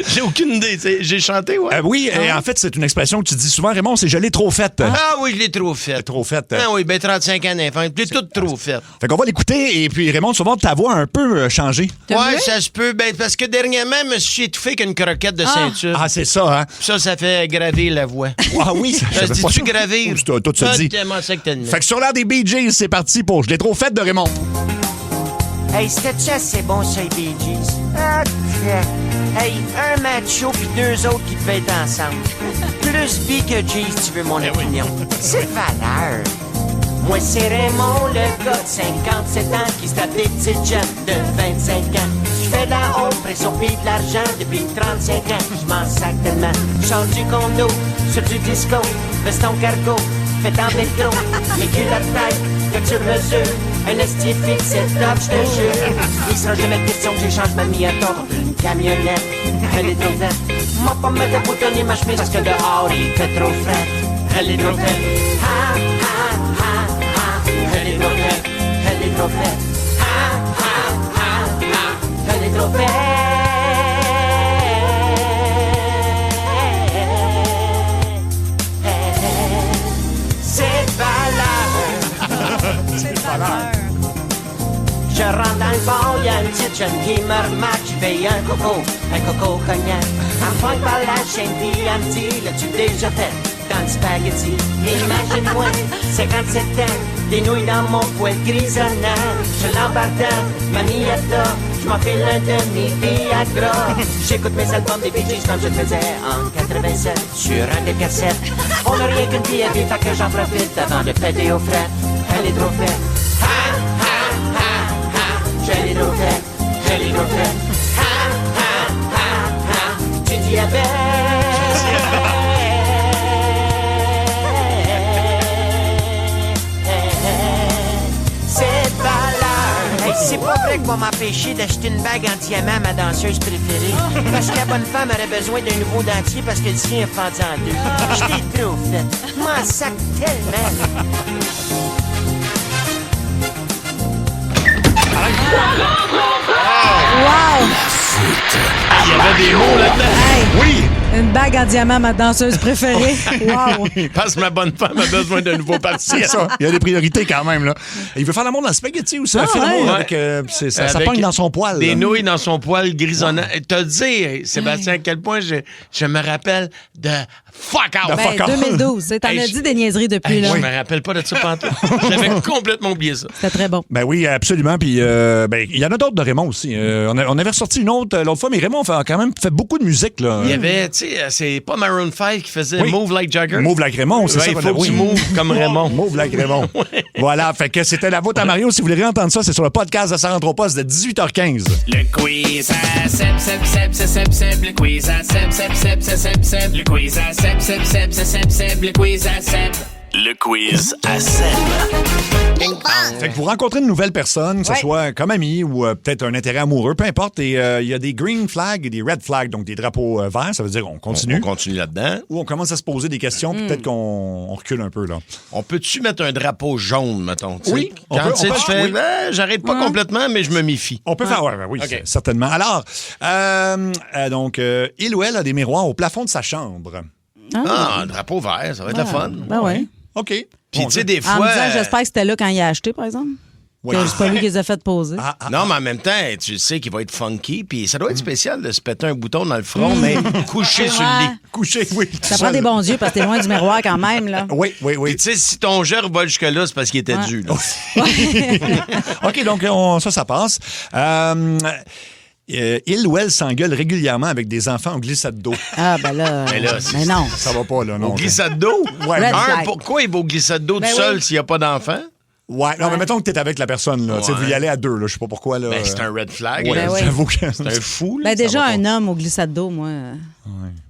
J'ai aucune idée. J'ai chanté, ouais. Oui, et en fait, c'est une expression que tu dis souvent, Raymond, c'est « je l'ai trop faite ». Ah oui, je l'ai trop faite. Trop faite. Ah oui, ben 35 ans d'enfant. Je l'ai toute trop faite. Fait qu'on va l'écouter, et puis Raymond, souvent, ta voix a un peu changé. Ouais, ça se peut. Ben, parce que dernièrement, je me suis étouffé qu'une croquette de ceinture. Ah, c'est ça, hein? Ça fait gravir la voix. Ah oui, Ça se savais pas dit-tu ça. gravir? Toi, tu te dis. Tellement ça que t'as Fait que sur l'air des Bee Gees, c'est parti pour « Je l'ai trop faite » de Raymond. Hey, c'était-tu assez bon, ça, les Bee Gees? Ok. Hey, un macho puis 2 autres qui devaient être ensemble. Plus B que G, si tu veux mon opinion. C'est valeur. Moi, c'est Raymond, le gars de 57 ans qui se tape des petites jeunes de 25 ans. Je fais de la honte, pression pis de l'argent depuis 35 ans. Je m'en sac tellement. Change du condo, sur du disco, veston cargo, fait en métro, mes culottes taille, que tu mesures. Un estifique, c'est top, je te jure. Il sera jamais question que j'échange ma Miata contre une camionnette. Elle est trop faite. Moi, pas me déboutonner ma chemise parce que dehors, il fait trop frais. Elle est trop faite. Ha, ha, ha, ha. Elle est trop faite. Elle est trop faite. Ha, ha, ha, ha. Elle est trop faite. C'est valeur. C'est valeur. Je rentre dans le bar, y'a une petite jeune qui me remarque. Je paye un coco cognac. Enfin par la chaîne, puis elle me dit, l'as-tu déjà fait dans le spaghetti? Imagine-moi, 57 ans, des nouilles dans mon poêle grisonnant. Je l'embarque dans ma Miata, je m'enfile un demi-Viagra. J'écoute mes albums des Bee Gees comme je le faisais en 87 sur un des cassettes. On n'a rien qu'une vie à vivre, fait que j'en profite avant de péter aux frettes. Elle est trop faite. Je l'ai trop faite, je l'ai trop faite. Ha, ha, ha, ha. Tu diabète. c'est pas vrai qu'on va m'empêcher d'acheter une bague en diamant à ma danseuse préférée. Parce que la bonne femme aurait besoin d'un nouveau dentier parce que le sien est fendu en deux. Je l'ai trop fait. M'en sac tellement. Wow! Il y avait des mots là-dedans. Hey, Oui! une bague en diamant, ma danseuse préférée. Wow! Parce que ma bonne femme a besoin d'un nouveau partiel. C'est ça. Il y a des priorités quand même, là. Il veut faire l'amour dans le spaghetti aussi. Un film ouais. avec, ça Avec pogne dans son poil. Des là. nouilles dans son poil grisonnant. Te dire, Sébastien, à quel point je me rappelle de fuck out. Ben, 2012. T'en Hey, as dit des niaiseries depuis, là. Je me rappelle pas de ça pantoute. J'avais complètement oublié ça. C'était très bon. Ben oui, absolument. Puis il y en a d'autres de Raymond aussi. On avait ressorti une autre l'autre fois, mais Raymond a quand même fait beaucoup de musique, là. Il y avait, tu sais, c'est pas Maroon 5 qui faisait Oui. Move Like Jagger. Move like Raymond, c'est Ouais, ça. il qu'on faut a- que tu moves comme Raymond. Move like Raymond. Voilà, fait que c'était la voûte à Mario. Si vous voulez réentendre ça, c'est sur le podcast de Ça rentre au poste de 18h15. Le quiz à Seb, Seb, Seb, Seb, Seb, Seb. Le quiz à Seb, Seb, Seb, Seb, Seb, Seb. Le quiz à Seb, Seb, Seb, Seb, Seb, Seb. Le quiz à Seb. Le quiz à Seb. Fait que vous rencontrez une nouvelle personne, que ce soit comme ami ou peut-être un intérêt amoureux, peu importe, et il y a des green flags et des red flags, donc des drapeaux verts, ça veut dire on continue. On continue là-dedans. Ou on commence à se poser des questions, puis peut-être qu'on recule un peu, là. On peut-tu mettre un drapeau jaune, mettons? tu sais? Oui, on Quand peut- tu sais, on peut- tu fais, oui. ben, j'arrête pas complètement, mais je me méfie. On peut faire, oui, OK. certainement. Alors, donc, il ou elle a des miroirs au plafond de sa chambre. Ah, un drapeau vert, ça va être la fun. Ben ouais. OK. Puis, tu sais, des En fois. me disant, j'espère que c'était là quand il a acheté, par exemple. Ouais. Que c'est pas lui qui les a fait poser. Non, mais en même temps, tu sais qu'il va être funky, puis ça doit être spécial de se péter un bouton dans le front, mais couché sur le lit. Couché, oui. Ça prend des bons yeux parce que t'es loin du miroir quand même, là. Oui. Puis, tu sais, si ton jet revole jusque-là, c'est parce qu'il était dû. Là. OK, donc, ça passe. Il ou elle s'engueule régulièrement avec des enfants en glissade d'eau. Ah, ben là. Mais là, mais non. Ça va pas, là, non. Au glissade d'eau? Ouais, Red non. flag. Pourquoi il va au glissade d'eau Ben tout seul oui. s'il n'y a pas d'enfant? Ouais, non, mais mettons que t'es avec la personne, là. Tu sais, vous y allez à deux, là. Je sais pas pourquoi, là. Ben, c'est un red flag. Ouais, Ben oui. j'avoue que C'est un fou. Là. Ben déjà, va pas. un homme au glissade d'eau, moi.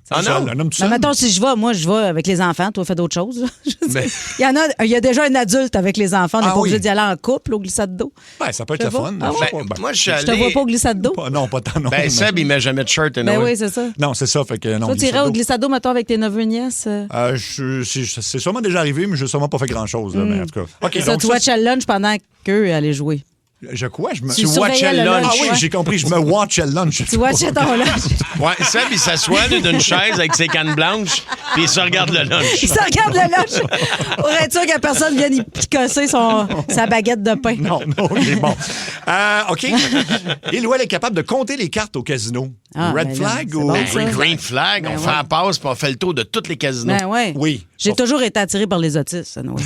Ah non? Un homme tout Ben, seul. mettons, si je vais, moi, je vais avec les enfants. Toi, fais d'autres choses. là. Je veux Ben- dire, il y a déjà un adulte avec les enfants. On n'est Ah pas oui. obligé d'y aller en couple au glissade d'eau. Ouais, ça peut être Je le sais fun. pas. Ah Je sais ouais? pas, ben, Moi, je suis Je te allé. vois pas au glissade d'eau. non, pas tant, non. Ben, mais- Seb, il met jamais de shirt. Ben anyway. oui, c'est ça. Non, c'est ça, fait que non. Toi, tu irais au glissade d'eau, mettons, avec tes neveux et nièces. C'est sûrement déjà arrivé, mais je n'ai sûrement pas fait grand-chose, là, mais en tout cas. OK, Ça, donc tu watchais le lunch pendant qu'eux allaient jouer. Je quoi? Je me... Tu surveillais le lunch. lunch. Ah oui, ouais. j'ai compris, je me watch le lunch. Tu watchais ton lunch. Ouais, Seb, il s'assoit là, d'une chaise avec ses cannes blanches, puis il se regarde le lunch. Il se regarde le lunch pour être sûr que personne vienne y picosser sa baguette de pain. Non, OK, bon. OK. Il ou elle est capable de compter les cartes au casino. Ah, Red ben là, flag c'est ou... bon, Ben, ça. green flag, on fait la passe, puis on fait le tour de tous les casinos. Ben ouais. Oui. J'ai toujours été attiré par les autistes, ça, Noé.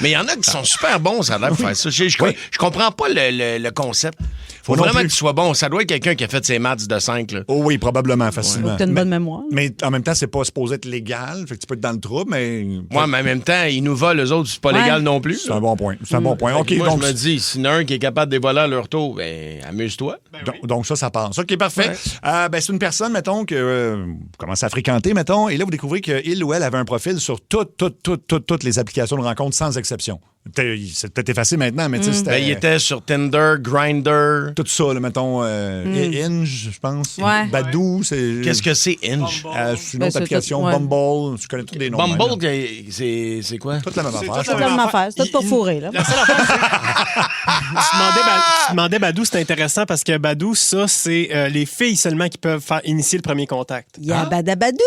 Mais il y en a qui sont super bons, ça a l'air pour faire ça. Je comprends pas le concept. Faut non vraiment plus. que tu sois bon. Ça doit être quelqu'un qui a fait ses maths de 5. Là. Oh oui, probablement, facilement. T'as une bonne mémoire. Mais en même temps, c'est pas supposé être légal, fait que tu peux être dans le trouble, mais... Ouais, mais en même temps, ils nous volent, eux autres, c'est pas Ouais. légal non plus. C'est un bon point. C'est un bon point. OK, Moi, donc... je me dis, s'il y en a un qui est capable de dévoiler à leur tour, ben, amuse-toi. Donc ça passe. OK, parfait. Ouais. C'est une personne, mettons, que vous commencez à fréquenter, mettons, et là, vous découvrez qu'il ou elle avait un profil sur toutes les applications de rencontre, sans exception. C'est peut-être effacé maintenant, mais tu sais, c'était... Ben, il était sur Tinder, Grindr. Tout ça, là, mettons, Hinge, je pense. Ouais. Badoo, c'est... Qu'est-ce que c'est Hinge? C'est une Ben, autre c'est application. tout, ouais. Bumble, tu connais tous les noms. même, là. Bumble, c'est quoi? Toute la même affaire. C'est la même affaire. C'est tout pour fourrer, là. La seule affaire, tu demandais Badoo, c'est intéressant parce que Badoo, ça, c'est les filles seulement qui peuvent faire initier le premier contact. Yabadabadou!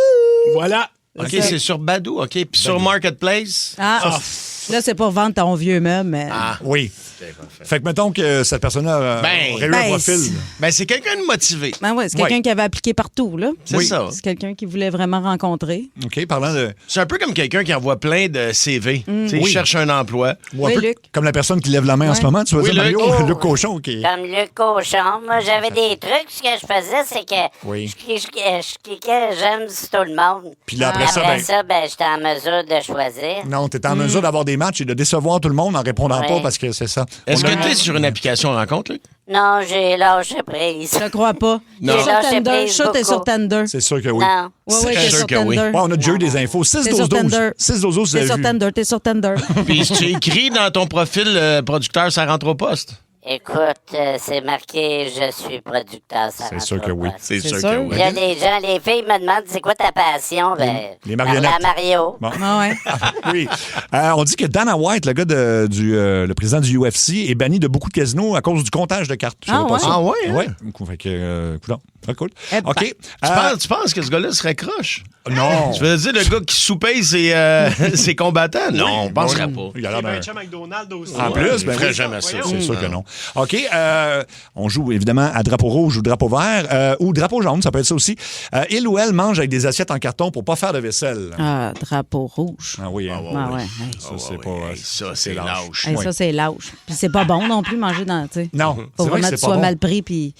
Voilà. OK, c'est sur Badoo, OK. Puis sur Marketplace? Ah, là, c'est pour vendre ton vieux meuble, mais... Ah. Oui. Fait que mettons que cette personne-là Ben, aurait eu un ben, profil. Ben, c'est quelqu'un de motivé. Ben ouais, c'est quelqu'un qui avait appliqué partout, là. C'est ça. C'est quelqu'un qui voulait vraiment rencontrer. OK, parlant de... C'est un peu comme quelqu'un qui envoie plein de CV. Tu sais, Il cherche un emploi. Ou un Oui, peu Luc. comme la personne qui lève la main en Ouais. ce moment, tu veux Oui, dire, Mario? Luc. Luc Cochon, qui est... Comme le cochon. Moi, j'avais des trucs. Ce que je faisais, c'est que Oui. je cliquais j'aime sur tout le monde. Puis là, après ça, ben- j'étais en mesure de choisir. Non, t'es en mesure d'avoir des matchs et de décevoir tout le monde en répondant Ouais. pas parce que c'est ça. Est-ce que tu es sur une application rencontre, Luc? Non, j'ai lâché prise. Je crois pas. Non. T'es sur Lâché Tinder. prise Je suis sûr que t'es beaucoup. sur Tinder. C'est sûr que oui. Non. Oui, oui, C'est t'es sûr sur que oui. Tinder. Ouais, on a déjà eu des infos. T'es sur 6-12-12. Tinder. 6-12-12, vous T'es avez sur vu. Tinder. T'es sur Tinder. Puis tu écris dans ton profil producteur, ça rentre au poste. Écoute, c'est marqué « Je suis producteur ». C'est sûr que oui. C'est sûr que oui. Il y a des gens, les filles me demandent c'est quoi ta passion? Ben, Les marionnettes. parler à Mario. Bon. Ah ouais. Oui. On dit que Dana White, le gars le président du UFC, est banni de beaucoup de casinos à cause du comptage de cartes. Je savais pas ça. Ah ouais? Hein? Ouais. Fait que, coudonc. Très cool. Eh ben. OK. Tu penses que ce gars-là serait croche? Non. Tu veux dire le gars qui sous-paye ses combattants? Non, on penserait pas. Il a l'air Il y a d'un- un chum McDonald's aussi. En plus, il ben ferait oui. jamais ça. C'est sûr que non. OK. On joue évidemment à drapeau rouge ou drapeau vert ou drapeau jaune, ça peut être ça aussi. Il ou elle mange avec des assiettes en carton pour pas faire de vaisselle. Ah, drapeau rouge. Ah oui, hein. Ah ouais. Ça, c'est pas. Ça, c'est lâche. Hey, Ouais. ça, c'est lâche. Puis c'est pas bon non plus manger dans. Tu sais. Non, Faut c'est vrai vraiment que que c'est tu pas sois bon. mal pris. Puis.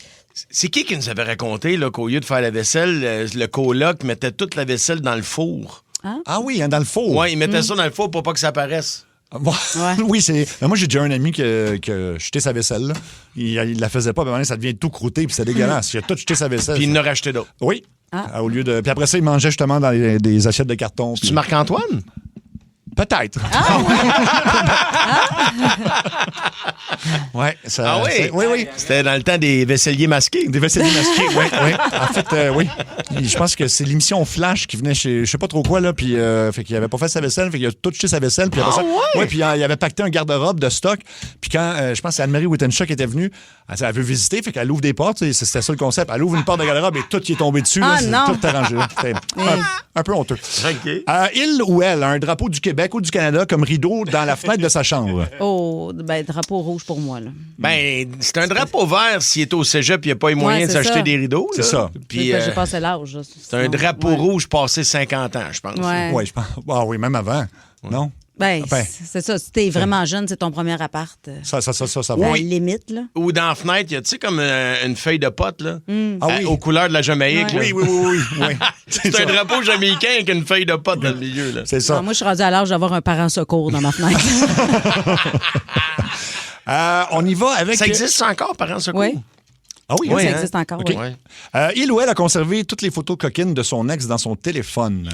C'est qui nous avait raconté là, qu'au lieu de faire la vaisselle, le coloc mettait toute la vaisselle dans le four? Ah oui, hein, dans le four. Oui, il mettait ça dans le four pour pas que ça apparaisse. Oui, c'est. Moi, j'ai déjà un ami qui a jeté sa vaisselle. Là. Il la faisait pas, mais maintenant, ça devient tout croûté, puis c'est dégueulasse. Il a tout jeté sa vaisselle. Puis il en a racheté d'autres. Oui. Au lieu de. Puis après ça, il mangeait justement dans des assiettes de carton. Tu Marc-Antoine? Peut-être. Ouais, ça, Ah oui? Oui. C'était dans le temps des vaisseliers masqués. Des vaisseliers masqués, oui. En fait, oui. Je pense que c'est l'émission Flash qui venait chez je sais pas trop quoi, là, puis fait qu'il avait pas fait sa vaisselle, fait qu'il a tout jeté sa vaisselle, puis après ça. Ouais, puis il avait pacté un garde-robe de stock, puis quand, je pense que c'est Anne-Marie Wittenshaw qui était venue, elle veut visiter, fait qu'elle ouvre des portes, c'était ça le concept, elle ouvre une porte de garde-robe et tout qui est tombé dessus, là, c'est non. tout arrangé. Là. C'était un peu honteux. OK. Il ou elle a un drapeau du Québec ou du Canada comme rideau dans la fenêtre de sa chambre. Oh, ben, drapeau rouge pour moi, là. Ben, c'est un drapeau vert s'il est au cégep, il n'y a pas les moyens Ouais, de c'est s'acheter ça. des rideaux. C'est là. ça. Puis, J'ai passé l'âge. là. c'est un drapeau rouge passé 50 ans, je pense. Ouais. Oui, je pense. Ah oui, même avant. Non? Ben, Ben. c'est ça. Si t'es vraiment jeune, c'est ton premier appart. Ça À va. la limite, là. Ou dans la fenêtre, il y a, tu sais, comme une feuille de pote, là, Ah oui. aux couleurs de la Jamaïque. Ouais. là. Oui. C'est un drapeau jamaïcain avec une feuille de pote dans le milieu. Là. C'est ça. Ah, moi, je suis rendu à l'âge d'avoir un parent secours dans ma fenêtre. On y va avec. Ça existe encore, parents secours? Oui. Ah oui, Ça hein? existe encore, OK. oui. Il ou elle a conservé toutes les photos coquines de son ex dans son téléphone.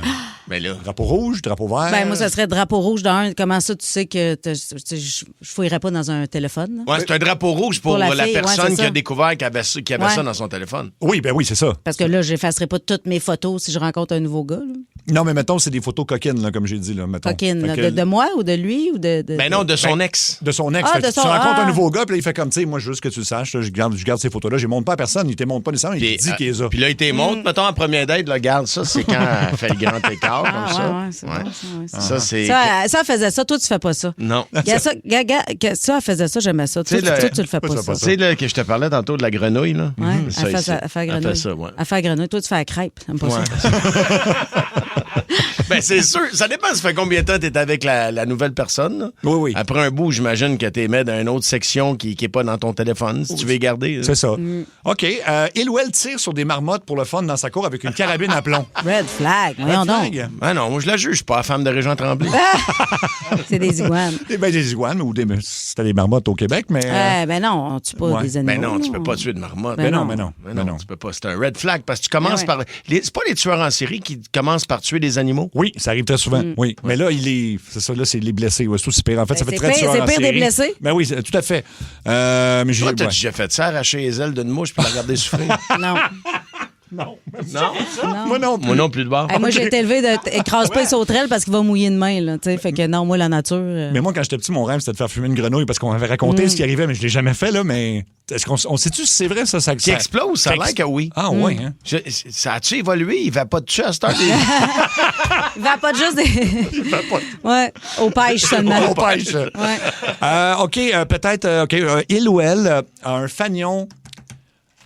Ben là. Drapeau rouge, drapeau vert. Ben, moi, ça serait drapeau rouge d'un. Comment ça, tu sais que je fouillerais pas dans un téléphone? là? Ouais, c'est un drapeau rouge pour Pour la la fille, ouais, personne c'est qui a ça. découvert qu'il avait Ouais. ça dans son téléphone. Oui, ben oui, c'est ça. Parce que là, j'effacerai pas toutes mes photos si je rencontre un nouveau gars. Là. Non, mais mettons, c'est des photos coquines, là, comme j'ai dit. Là, mettons. Coquine. Fait là. que- De moi ou de lui ou de. Ben non, de son ex. De son ex. Ah, Fait que de son- Tu rencontres ah. un nouveau gars, puis là, il fait comme, tu sais, moi, je veux juste que tu le saches, là, je garde ces photos-là. Je les montre pas à personne. Il te montre pas nécessairement. Il te dit qu'il les a. Puis là, il te montre, mettons, en première date, là, regarde, ça, c'est quand elle fait le grand écart, Ah, comme ça. ouais, c'est bon, ça, ouais, c'est Ça, c'est... Ça, elle faisait ça. Toi, tu fais pas ça. Non. Regarde ça, ça, elle faisait ça, j'aimais ça. Toi, Tu sais, toi, tu le fais pas, ça. Tu sais, là, que je te parlais tantôt de la grenouille, là. Ouais, Ça, elle fait ici. ça, elle fait la Elle grenouille. fait ça, ouais. Elle fait la grenouille. Toi, tu fais la crêpe. T'aimes pas Ouais. ça? Ben, c'est sûr. Ça dépend, ça fait combien de temps t'es avec la nouvelle personne, là. Oui. Après un bout, j'imagine que t'es mis dans une autre section qui est pas dans ton téléphone, si tu veux y garder. là. C'est ça. Mm. OK. Il ou elle tire sur des marmottes pour le fun dans sa cour avec une carabine à plomb. Red flag. Voyons Red donc. flag. Ah non, moi, je la juge pas, la femme de Régent Tremblay. C'est des iguanes. Ben, des iguanes ou c'était des marmottes au Québec, mais. Ben non, on tue pas Ouais. des animaux. Ben non, tu peux pas tuer de marmotte. Ben non. mais non. Tu peux pas. C'est un red flag parce que tu commences Ben ouais. par. C'est pas les tueurs en série qui commencent par tuer des animaux? Oui, ça arrive très souvent. Oui. Mais là, c'est ça, là, c'est les blessés. Ouais, c'est aussi pire. En fait, ça Ben, fait c'est très pire- tueur c'est en pire des série. blessés? Ben oui, tout à fait. Mais j'ai. Toi, t'as ouais. déjà fait ça, arracher les ailes d'une mouche puis la regarder souffrir? Non. Non? Moi non plus. Moi non plus de bord. Hey, moi, j'ai été élevée de écrase pas les sauterelles parce qu'il va mouiller de main. Là, tu sais. Fait que non, moi, la nature. Mais moi, quand j'étais petit, mon rêve, c'était de faire fumer une grenouille parce qu'on m'avait raconté ce qui arrivait, mais je l'ai jamais fait, là. Mais est-ce qu'on sait-tu si c'est vrai, ça? Qui explose, ça a l'air que oui. Ah, ouais, hein? Ça a-tu évolué? Il va pas de dessus à cette heure des... Il va pas de juste des. Ouais, aux pêches seulement. On pêche. Ouais. OK, peut-être, il ou elle a un fanion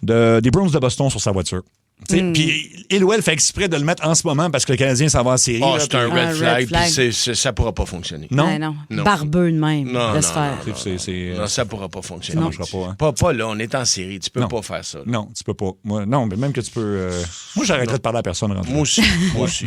des Bruins de Boston sur sa voiture. Puis il ou elle fait exprès de le mettre en ce moment parce que le Canadien s'en va en série. Oh, là, c'est un puis- red flag, flag. puis ça pourra pas fonctionner. Non? Ben non. Non. Barbeux de même. Non, Laisse non, faire. Non, ça pourra pas fonctionner. Ça marchera pas, hein? Pas là, on est en série. Tu peux Non. pas faire ça. là. Non, tu peux pas. Moi, non, mais même que tu peux. Moi, j'arrêterais de parler à personne. rendu là. Moi aussi. Moi aussi.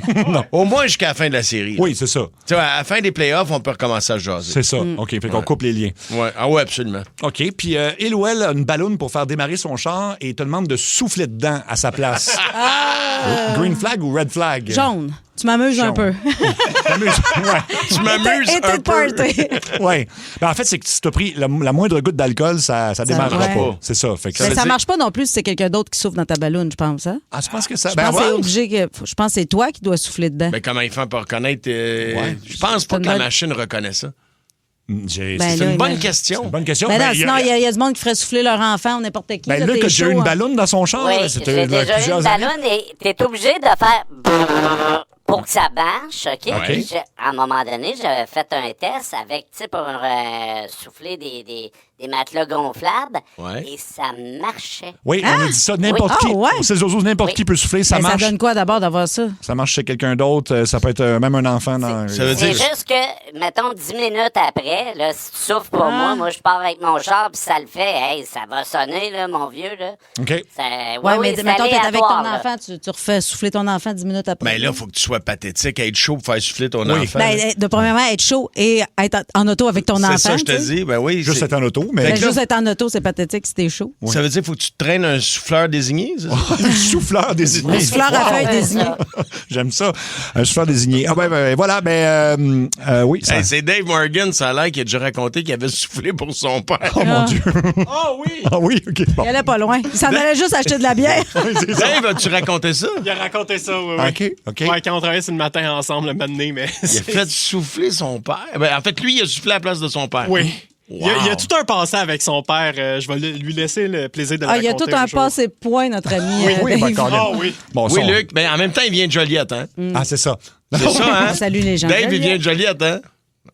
Au moins jusqu'à la fin de la série. Oui, c'est ça. Tu vois, à la fin des playoffs, on peut recommencer à se jaser. C'est ça. OK, fait qu'on coupe les liens. Ouais. Ah ouais, absolument. OK, puis il ou elle a une balloune pour faire démarrer son char et te demande de souffler dedans à sa place. face. Green flag ou red flag? Jaune. Tu m'amuses un peu. Tu m'amuses un peu. Oui. Ben, en fait, c'est que si tu as pris la moindre goutte d'alcool, ça démarrera pas. C'est ça. Fait que ça marche pas non plus si c'est quelqu'un d'autre qui souffle dans ta balloune, je pense. Hein? Ah, tu penses que ça... Je pense que c'est obligé que... Je pense que c'est toi qui dois souffler dedans. Mais comment il fait pour reconnaître... Je pense pas que la machine reconnaît ça. C'est une bonne question. C'est une bonne question. Mais non, sinon, il y a du monde qui ferait souffler leur enfant ou n'importe qui. Ben là, que j'ai une balloune dans son char. Oui, j'ai déjà eu une balloune et t'es obligé de faire pour que ça marche, OK? À un moment donné, j'avais fait un test avec, tu sais, pour souffler des matelas gonflables et ça marchait. Oui, on a dit ça, n'importe qui. C'est Zozo, n'importe qui peut souffler, ça marche. Ça donne quoi d'abord d'avoir ça? Ça marche chez quelqu'un d'autre, ça peut être même un enfant. C'est juste que, mettons, 10 minutes après, là, si tu souffles pour moi, je pars avec mon char puis ça le fait. Hey, ça va sonner, là, mon vieux, là. OK. Mais mettons, t'es avec ton enfant, tu refais souffler ton enfant 10 minutes après. Mais là, il faut que tu sois pathétique, être chaud pour faire souffler ton enfant. De premièrement, être chaud et être en auto avec ton enfant. C'est ça, je te dis. Ben oui. Juste être en auto. Mais juste être en auto, c'est pathétique si t'es chaud. Oui. Ça veut dire qu'il faut que tu te traînes un souffleur désigné? Un souffleur désigné. Un souffleur à feuilles désigné. J'aime ça. Un souffleur désigné. Ah ben voilà, oui. Ça... c'est Dave Morgan, ça a l'air qu'il a déjà raconté qu'il avait soufflé pour son père. Oh mon Dieu. Oh oui! Ah oui, OK. Bon. Il allait pas loin. Il s'en allait juste acheter de la bière. Dave, as-tu raconté ça? Il a raconté ça, oui. OK. Ouais, quand on travaillait sur le matin ensemble, le matin, mais... Il a fait souffler son père. Ben, en fait, lui, il a soufflé à la place de son père. Oui. Wow. Il y a tout un passé avec son père. Je vais lui laisser le plaisir de le raconter. Il y a tout un passé point, notre ami. Oui. Bon, oui, Luc. Ben, en même temps, il vient de Joliette, hein? Ah, c'est ça. C'est ça, hein? Salut les gens. Dave, il vient de Joliette, hein?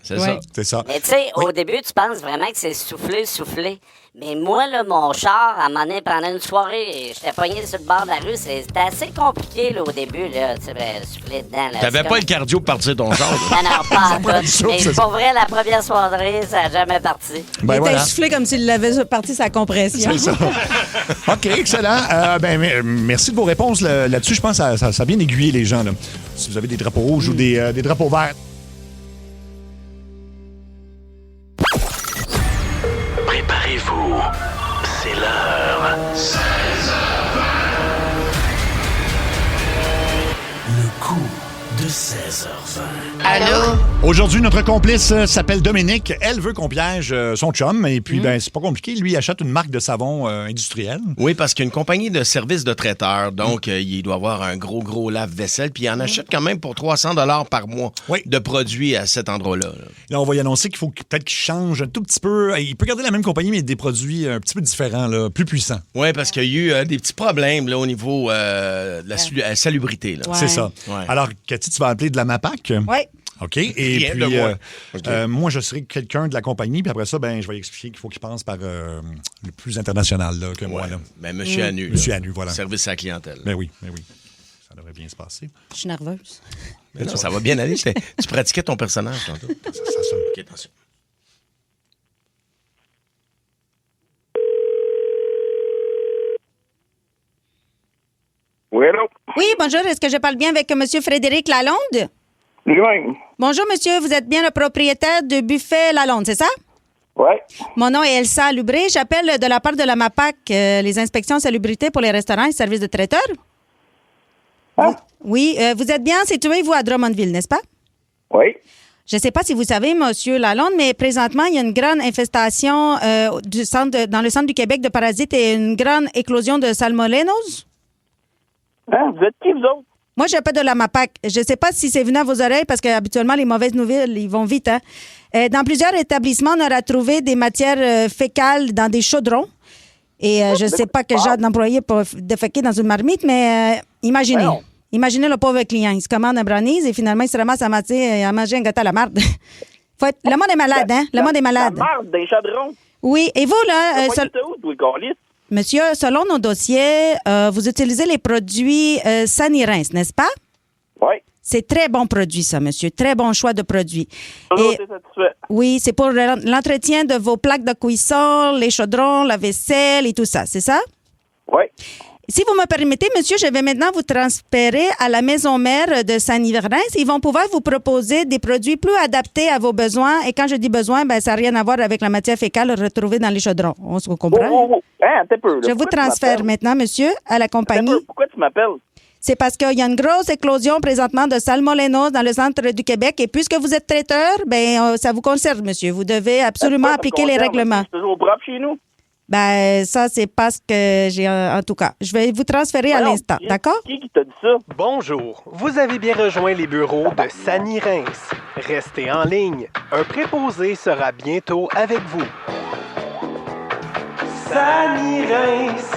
C'est ça. C'est ça. Mais tu sais, au début, tu penses vraiment que c'est souffler. Mais moi, là, mon char, à un moment donné, pendant une soirée, j'étais pogné sur le bord de la rue. C'était assez compliqué, là, au début, là, tu sais, souffler dedans. T'avais pas le cardio pour partir ton char, là? Non, pas tout. Mais pour vrai, la première soirée, ça n'a jamais parti. Il était soufflé comme s'il avait parti sa compression. C'est ça. OK, excellent. Merci de vos réponses là-dessus. Je pense que ça a bien aiguillé les gens, là. Si vous avez des drapeaux rouges ou des drapeaux verts. Préparez-vous, c'est l'heure. 16h20. Le coup de 16h20. Allô? Aujourd'hui, notre complice s'appelle Dominique. Elle veut qu'on piège son chum. Et puis, c'est pas compliqué. Lui, il achète une marque de savon industriel. Oui, parce qu'il y a une compagnie de services de traiteur. Donc, il doit avoir un gros lave-vaisselle. Puis, il en achète quand même pour 300 $ par mois de produits à cet endroit-là. Là, on va y annoncer qu'il faut peut-être qu'il change un tout petit peu. Il peut garder la même compagnie, mais des produits un petit peu différents, là, plus puissants. Oui, parce qu'il y a eu des petits problèmes là, au niveau de la salubrité. Là. Ouais. C'est ça. Ouais. Alors, Cathy, tu vas appeler de la MAPAC? Oui. OK. Et puis, moi, je serai quelqu'un de la compagnie. Puis après ça, je vais expliquer qu'il faut qu'il passe par le plus international là, que moi. Là. Ben, Monsieur Anu. Monsieur Anu, voilà. Service à la clientèle. Ben oui. Ça devrait bien se passer. Je suis nerveuse. Mais non, ça va bien aller. Tu pratiquais ton personnage tantôt. Ça sonne. OK, attention. Oui, allô? Oui, bonjour. Est-ce que je parle bien avec M. Frédéric Lalonde? Lui-même. Bonjour, monsieur. Vous êtes bien le propriétaire du buffet Lalonde, c'est ça? Oui. Mon nom est Elsa Lubré. J'appelle de la part de la MAPAC, les inspections salubrité pour les restaurants et services de traiteurs. Ah. Oui, vous êtes bien situé, vous, à Drummondville, n'est-ce pas? Oui. Je ne sais pas si vous savez, monsieur Lalonde, mais présentement, il y a une grande infestation dans le centre du Québec de parasites et une grande éclosion de salmonellose. Hein? Vous êtes qui, vous autres? Moi, j'appelle de la MAPAC. Je ne sais pas si c'est venu à vos oreilles parce qu'habituellement, les mauvaises nouvelles, ils vont vite. Hein? Dans plusieurs établissements, on aura trouvé des matières fécales dans des chaudrons. Et je ne sais pas quel genre d'employé peut déféquer dans une marmite, mais imaginez. Non. Imaginez le pauvre client. Il se commande un brownies et finalement, il se ramasse à manger un gâteau à la marde. Le monde est malade, hein? Le monde est malade. La marde des chaudrons. Oui. Et vous, là... Monsieur, selon nos dossiers, vous utilisez les produits Sanirins, n'est-ce pas? Oui. C'est très bon produit, ça, monsieur. Très bon choix de produit. Toujours été satisfait. Oui, c'est pour l'entretien de vos plaques de cuisson, les chaudrons, la vaisselle et tout ça, c'est ça? Oui. Si vous me permettez, monsieur, je vais maintenant vous transférer à la maison mère de Saint-Niverens. Ils vont pouvoir vous proposer des produits plus adaptés à vos besoins. Et quand je dis besoin, ça n'a rien à voir avec la matière fécale retrouvée dans les chaudrons. On se comprend? T'es peu, là. Je vous transfère maintenant, monsieur, à la compagnie. Pourquoi tu m'appelles? C'est parce qu'il y a une grosse éclosion présentement de salmonellose dans le centre du Québec. Et puisque vous êtes traiteur, ça vous concerne, monsieur. Vous devez absolument appliquer les règlements. C'est toujours propre chez nous. Ça, c'est pas ce que j'ai en tout cas. Je vais vous transférer à l'instant, d'accord? Qui t'a dit ça? Bonjour. Vous avez bien rejoint les bureaux de Sani-Reims. Restez en ligne. Un préposé sera bientôt avec vous. Sani-Reims.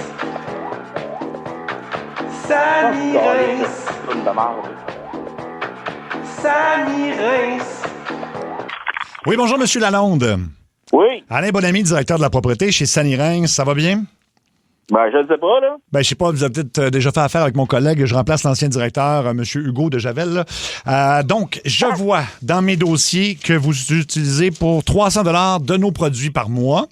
Sani-Reims. Sani-Reims. Oui, bonjour, Monsieur Lalonde. Oui. Alain Bonamy, directeur de la propreté chez Sani-Reims. Ça va bien? Je ne sais pas, là. Je sais pas, vous avez peut-être déjà fait affaire avec mon collègue. Je remplace l'ancien directeur, M. Hugo de Javel. Donc, je vois dans mes dossiers que vous utilisez pour 300 $ de nos produits par mois.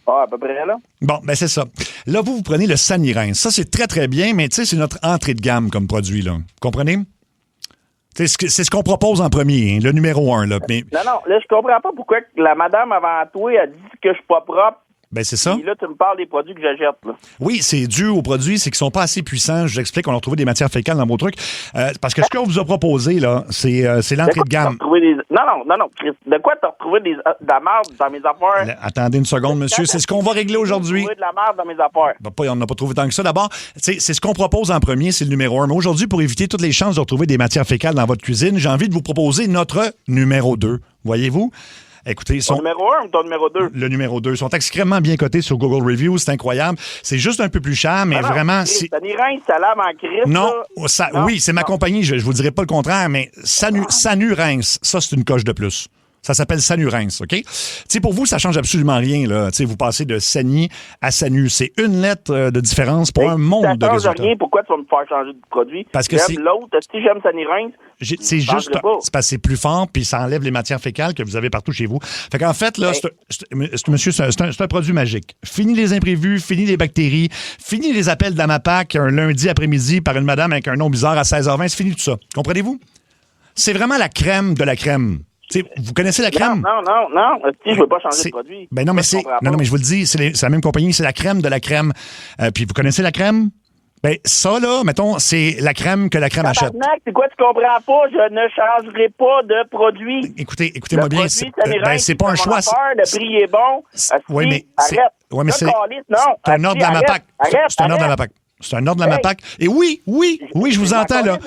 À peu près, là. Bon, c'est ça. Là, vous prenez le Sani-Reims. Ça, c'est très, très bien, mais tu sais, c'est notre entrée de gamme comme produit, là. Comprenez? C'est ce qu'on propose en premier, le numéro 1, là. Mais... Non, là, je comprends pas pourquoi la madame avant toi a dit que je suis pas propre. C'est ça. Et là, tu me parles des produits que j'achète, là. Oui, c'est dû aux produits, c'est qu'ils sont pas assez puissants. Je vous explique, on a retrouvé des matières fécales dans vos trucs. Parce que ce qu'on vous a proposé, là, c'est l'entrée de gamme. Non, Chris, de quoi t'as retrouvé de la merde dans mes affaires? Attendez une seconde, monsieur. C'est ce qu'on va régler aujourd'hui. T'as retrouvé de la merde dans mes affaires. On n'a pas trouvé tant que ça. D'abord, c'est ce qu'on propose en premier, c'est le numéro 1. Mais aujourd'hui, pour éviter toutes les chances de retrouver des matières fécales dans votre cuisine, j'ai envie de vous proposer notre numéro 2. Voyez-vous? Écoutez, ton numéro 1 ou ton numéro 2? Le numéro 2. Ils sont extrêmement bien cotés sur Google Reviews. C'est incroyable. C'est juste un peu plus cher, mais vraiment... Sani-Reims, ça lave en crise. Non, oui, c'est ma compagnie. Je vous dirai pas le contraire, mais Sani-Reims, ça, c'est une coche de plus. Ça s'appelle Sanu-Reims, OK? Pour vous, ça change absolument rien, là. Vous passez de Sani à Sanu. C'est une lettre de différence pour un monde de résultats. Ça change rien. Pourquoi tu vas me faire changer de produit? Parce que j'aime l'autre. Si j'aime Sani-Reims, c'est juste parce que c'est plus fort, puis ça enlève les matières fécales que vous avez partout chez vous. Fait qu'en fait, là, monsieur, c'est un produit magique. Fini les imprévus, fini les bactéries, fini les appels d'Amapac un lundi après-midi par une madame avec un nom bizarre à 16h20. C'est fini tout ça. Comprenez-vous? C'est vraiment la crème de la crème. Vous connaissez la crème? Non. Si je veux pas changer de produit. Non, mais je vous le dis, c'est la même compagnie, c'est la crème de la crème. Puis vous connaissez la crème? Ça, là, mettons, c'est la crème que la crème achète. C'est quoi, tu comprends pas? Je ne changerai pas de produit. Écoutez-moi bien. C'est pas un choix. Le prix est bon. Oui, mais arrête. Oui, mais c'est un ordre de la MAPAC. C'est un ordre de la MAPAC. C'est un ordre de la MAPAC. Et oui, je vous entends, là.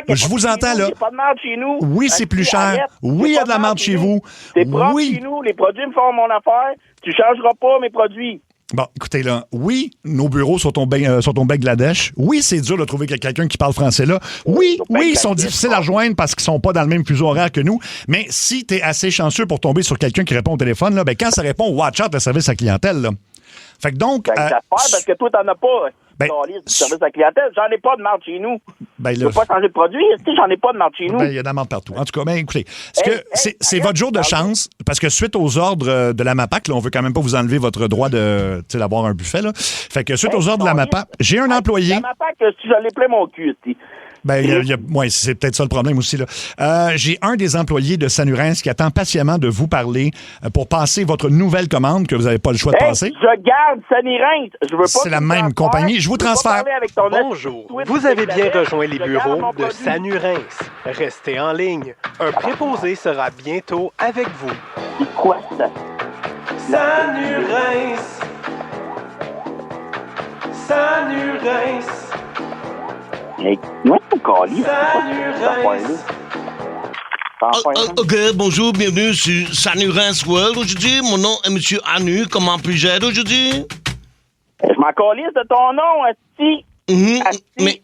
Je vous entends, là. Il n'y a pas de marde chez nous. Oui, c'est plus cher. Oui, il y a de la marde chez vous. C'est propre chez nous. Les produits me font mon affaire. Tu ne changeras pas mes produits. Bon, écoutez, là, oui, nos bureaux sont au Bangladesh. Oui, c'est dur de trouver quelqu'un qui parle français là. Oui, ils sont difficiles à rejoindre parce qu'ils sont pas dans le même fuseau horaire que nous. Mais si tu es assez chanceux pour tomber sur quelqu'un qui répond au téléphone, là, quand ça répond, watch out, le service à clientèle, là. Fait que donc... j'espère parce que toi, t'en as pas. Service à clientèle, j'en ai pas de marde chez nous. Je peux pas changer de produit. J'en ai pas de marde chez nous. Il y a de la marde partout. En tout cas, écoutez, c'est votre jour de chance, parce que suite aux ordres de la MAPAC, là, on veut quand même pas vous enlever votre droit d'avoir un buffet. Là. Fait que suite aux ordres de la MAPAC, j'ai un employé... La MAPAC, si j'allais plein mon cul, c'est peut-être ça le problème aussi. Là. J'ai un des employés de Sanu-Reims qui attend patiemment de vous parler pour passer votre nouvelle commande que vous n'avez pas le choix de passer. Je garde Sanu-Reims. Je veux pas. C'est la même compagnie. Je vous transfère. Bonjour. Vous avez bien rejoint les bureaux de Sanu-Reims. Restez en ligne. Un préposé sera bientôt avec vous. C'est quoi ça? Sanu-Reims. Sanu-Reims. OK, bonjour, bienvenue sur Sanu-Reims World. Aujourd'hui, mon nom est M. Anu. Comment puis-je aider aujourd'hui? Je m'en calisse de ton nom, Asti. Mais